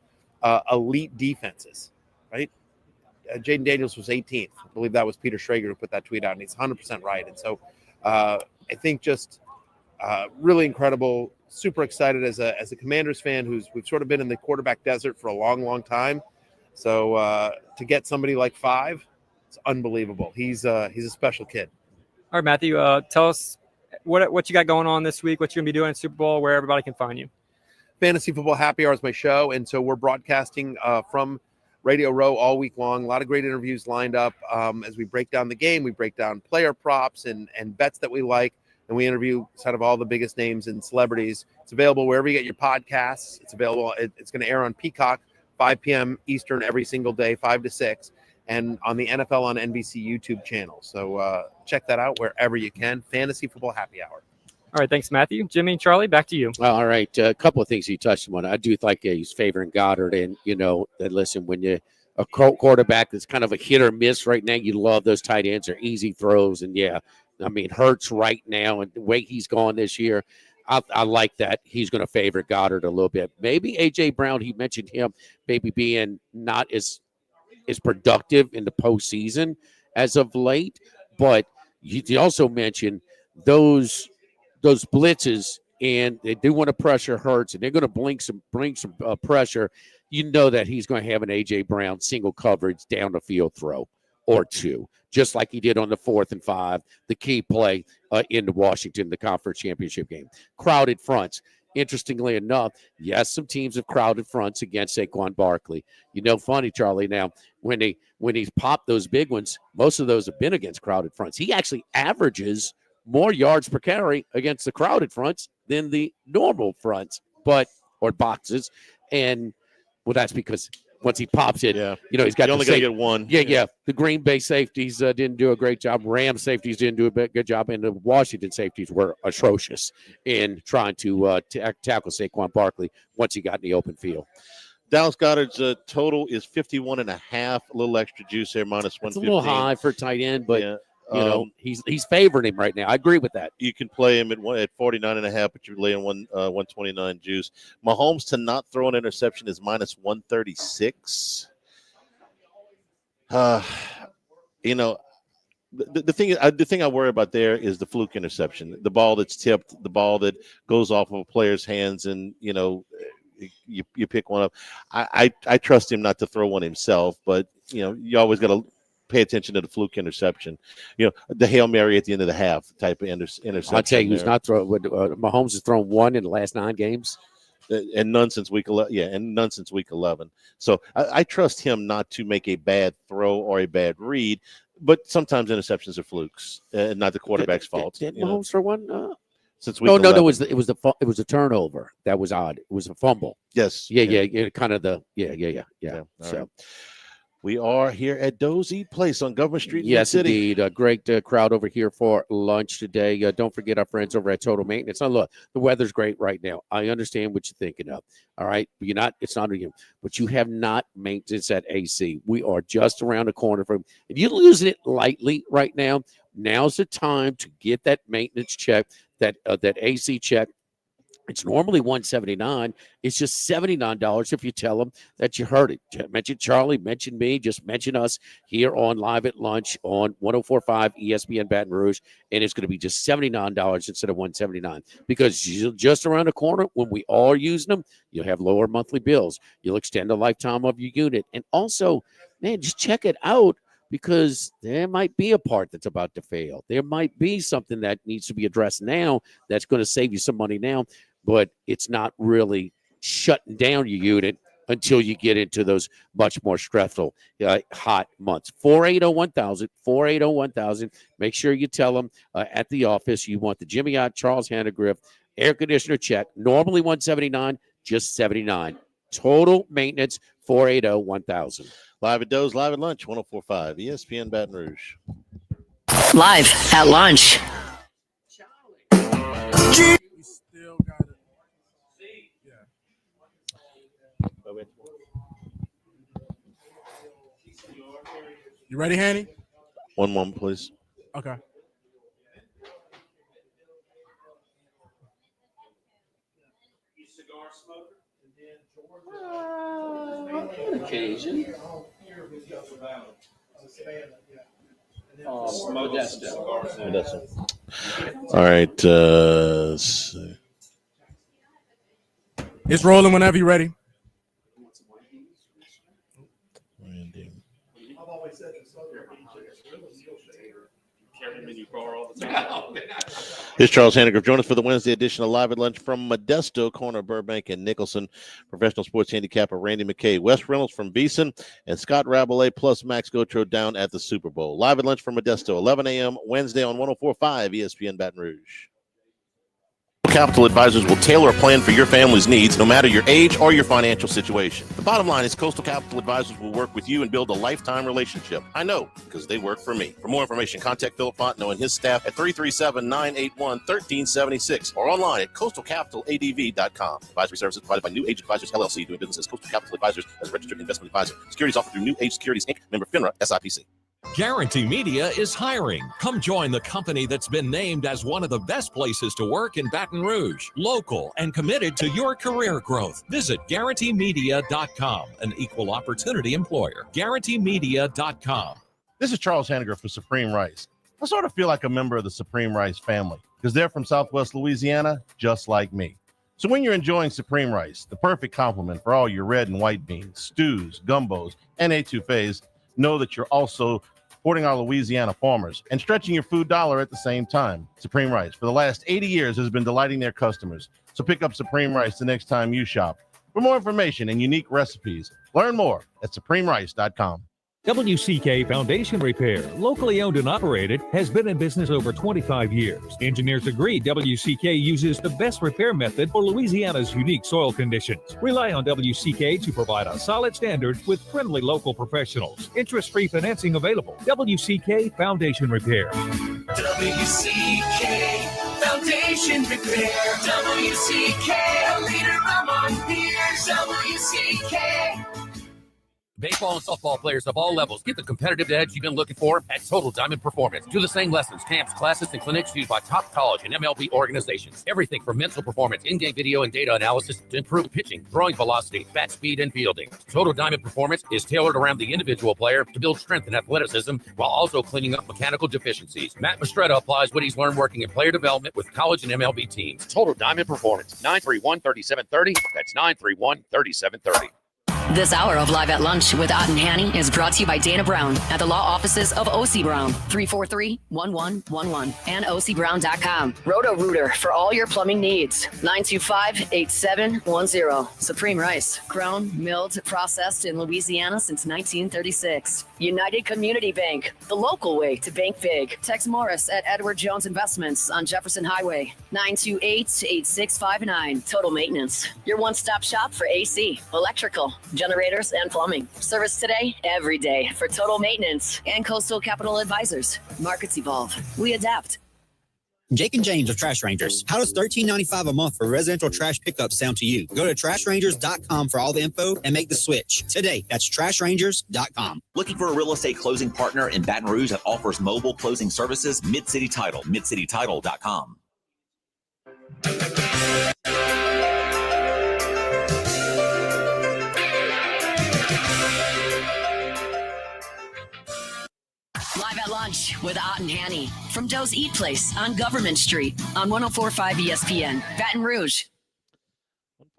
elite defenses, right? Jaden Daniels was 18th. I believe that was Peter Schrager who put that tweet out, and he's 100% right. And so I think just really incredible, super excited as a Commanders fan we've sort of been in the quarterback desert for a long, long time. So to get somebody like 5, it's unbelievable. He's a special kid. All right, Matthew, tell us what you got going on this week, what you're going to be doing at Super Bowl, where everybody can find you. Fantasy Football Happy Hour is my show, and so we're broadcasting from Radio Row all week long. A lot of great interviews lined up as we break down the game. We break down player props and bets that we like, and we interview sort of all the biggest names and celebrities. It's available wherever you get your podcasts. It's available. It's going to air on Peacock, 5 p.m. Eastern every single day, 5 to 6, and on the NFL on NBC YouTube channel. So check that out wherever you can. Fantasy Football Happy Hour. All right, thanks, Matthew. Jimmy and Charlie, back to you. Well, all right, a couple of things you touched on. I do like he's favoring Goddard, and that listen, when you a quarterback that's kind of a hit or miss right now, you love those tight ends or easy throws, and Hurts right now and the way he's gone this year. I like that. He's going to favor Goddard a little bit. Maybe A.J. Brown, he mentioned him maybe being not as productive in the postseason as of late, but he also mentioned those blitzes, and they do want to pressure Hurts, and they're going to bring some pressure. You know that he's going to have an A.J. Brown single coverage down the field throw or two, just like he did on the 4th and 5, the key play in Washington, the conference championship game. Crowded fronts. Interestingly enough, yes, some teams have crowded fronts against Saquon Barkley. Funny, Charlie, now, when he's popped those big ones, most of those have been against crowded fronts. He actually averages more yards per carry against the crowded fronts than the normal fronts, or boxes. And, well, that's because once he pops it, he's got only going to get one. Yeah. The Green Bay safeties didn't do a great job. Rams safeties didn't do a good job. And the Washington safeties were atrocious in trying to tackle Saquon Barkley once he got in the open field. Dallas Goedert's total is 51.5, a little extra juice there, minus 115. It's a little high for a tight end, but he's favoring him right now. I agree with that. You can play him at 49.5, but you're laying 129 juice. Mahomes to not throw an interception is minus 136. The thing I worry about there is the fluke interception, the ball that's tipped, the ball that goes off of a player's hands, and you pick one up. I trust him not to throw one himself, but you always got to pay attention to the fluke interception. The Hail Mary at the end of the half type of interception. I'll tell you, who's not throwing. Mahomes has thrown one in the last 9 games. and none since week 11. Yeah, and none since week 11. So I trust him not to make a bad throw or a bad read. But sometimes interceptions are flukes, not the quarterback's fault. Did Mahomes throw one? Since week No, 11. it was a turnover. That was odd. It was a fumble. Yes. Yeah. Kind of the All So. right. We are here at Dozy Place on Government Street in Yes, City. indeed. A great crowd over here for lunch today. Don't forget our friends over at Total Maintenance. Now, look, the weather's great right now. I understand what you're thinking of. All right. But it's not you. But you have not maintenance at AC. We are just around the corner from, and you're losing it lightly right now. Now's the time to get that maintenance check, that AC check. It's normally $179. It's just $79 if you tell them that you heard it. Mention Charlie, mention me, just mention us here on Live at Lunch on 104.5 ESPN Baton Rouge, and it's going to be just $79 instead of $179 because just around the corner, when we are using them, you'll have lower monthly bills. You'll extend the lifetime of your unit. And also, man, just check it out because there might be a part that's about to fail. There might be something that needs to be addressed now that's going to save you some money now, but it's not really shutting down your unit until you get into those much more stressful, hot months. 480-1000, 480-1000. Make sure you tell them at the office you want the Jimmy Ott Charles Handegriff air conditioner check. Normally $179, just $79. Total maintenance, 480-1000. Live at Doe's, live at lunch, 104.5 ESPN Baton Rouge. Live at lunch. You ready, Hanny? One moment, please. Okay. Occasion. Modesto. All right. It's rolling whenever you're ready. Here's Charles Handegriff. Join us for the Wednesday edition of Live at Lunch from Modesto, corner of Burbank and Nicholson. Professional sports handicapper Randy McKay, Wes Reynolds from Beeson, and Scott Rabelais plus Max Gotro down at the Super Bowl. Live at Lunch from Modesto, 11 a.m. Wednesday on 104.5 ESPN Baton Rouge. Capital Advisors will tailor a plan for your family's needs, no matter your age or your financial situation. The bottom line is Coastal Capital Advisors will work with you and build a lifetime relationship. I know, because they work for me. For more information, contact Philip Fontenot and his staff at 337-981-1376 or online at coastalcapitaladv.com. Advisory services provided by New Age Advisors, LLC, doing business as Coastal Capital Advisors as a registered investment advisor. Securities offered through New Age Securities, Inc., member FINRA, SIPC. Guarantee Media is hiring. Come join the company that's been named as one of the best places to work in Baton Rouge. Local and committed to your career growth. Visit GuaranteeMedia.com, an equal opportunity employer. GuaranteeMedia.com. This is Charles Handegriff for Supreme Rice. I sort of feel like a member of the Supreme Rice family because they're from Southwest Louisiana, just like me. So when you're enjoying Supreme Rice, the perfect complement for all your red and white beans, stews, gumbos, and etouffees, know that you're also supporting our Louisiana farmers and stretching your food dollar at the same time. Supreme Rice, for the last 80 years, has been delighting their customers. So pick up Supreme Rice the next time you shop. For more information and unique recipes, learn more at supremerice.com. WCK Foundation Repair, locally owned and operated, has been in business over 25 years. Engineers agree WCK uses the best repair method for Louisiana's unique soil conditions. Rely on WCK to provide a solid standard with friendly local professionals. Interest-free financing available. WCK Foundation Repair. WCK Foundation Repair. WCK, a leader among peers. WCK. Baseball and softball players of all levels get the competitive edge you've been looking for at Total Diamond Performance. Do the same lessons, camps, classes, and clinics used by top college and MLB organizations. Everything from mental performance, in-game video, and data analysis to improve pitching, throwing velocity, bat speed, and fielding. Total Diamond Performance is tailored around the individual player to build strength and athleticism while also cleaning up mechanical deficiencies. Matt Mastretta applies what he's learned working in player development with college and MLB teams. Total Diamond Performance, 931-3730. That's 931-3730. This hour of Live at Lunch with Ott and Hanny is brought to you by Dana Brown at the law offices of O.C. Brown, 343-1111 and OCBrown.com. Roto-Rooter for all your plumbing needs, 925-8710. Supreme Rice, grown, milled, processed in Louisiana since 1936. United Community Bank, the local way to bank big. Tex Morris at Edward Jones Investments on Jefferson Highway, 928-8659. Total Maintenance, your one-stop shop for AC, electrical, generators, and plumbing. Service today, every day for Total Maintenance and Coastal Capital Advisors. Markets evolve. We adapt. Jake and James of Trash Rangers. How does $13.95 a month for residential trash pickup sound to you? Go to trashrangers.com for all the info and make the switch today. That's trashrangers.com. Looking for a real estate closing partner in Baton Rouge that offers mobile closing services? Mid-City Title, midcitytitle.com. Live at Lunch with Ott and Hanny from Doe's Eat Place on Government Street on 104.5 ESPN, Baton Rouge.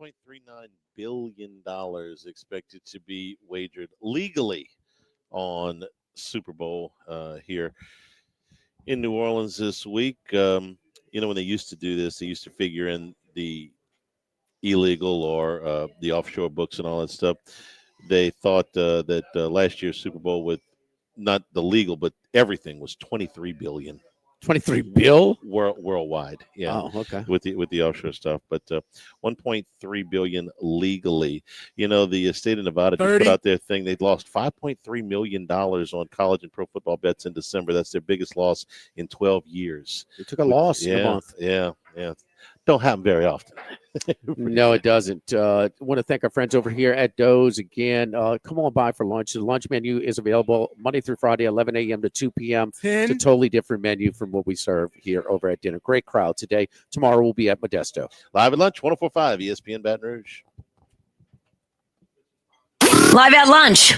$1.39 billion expected to be wagered legally on Super Bowl here in New Orleans this week. When they used to do this, they used to figure in the illegal or the offshore books and all that stuff. They thought that last year's Super Bowl with not the legal, but everything was $23 billion. 23 bill worldwide. Yeah. Oh, okay. With the offshore stuff, but 1.3 billion legally. The state of Nevada just put out their thing. They lost $5.3 million on college and pro football bets in December. That's their biggest loss in 12 years. They took a loss in a month. Yeah. Don't happen very often. No, it doesn't. Want to thank our friends over here at Doe's again. Come on by for lunch. The lunch menu is available Monday through Friday, 11 a.m. to 2 p.m. It's a totally different menu from what we serve here over at dinner. Great crowd today. Tomorrow we'll be at Modesto. Live at Lunch, 104.5 ESPN Baton Rouge. Live at Lunch.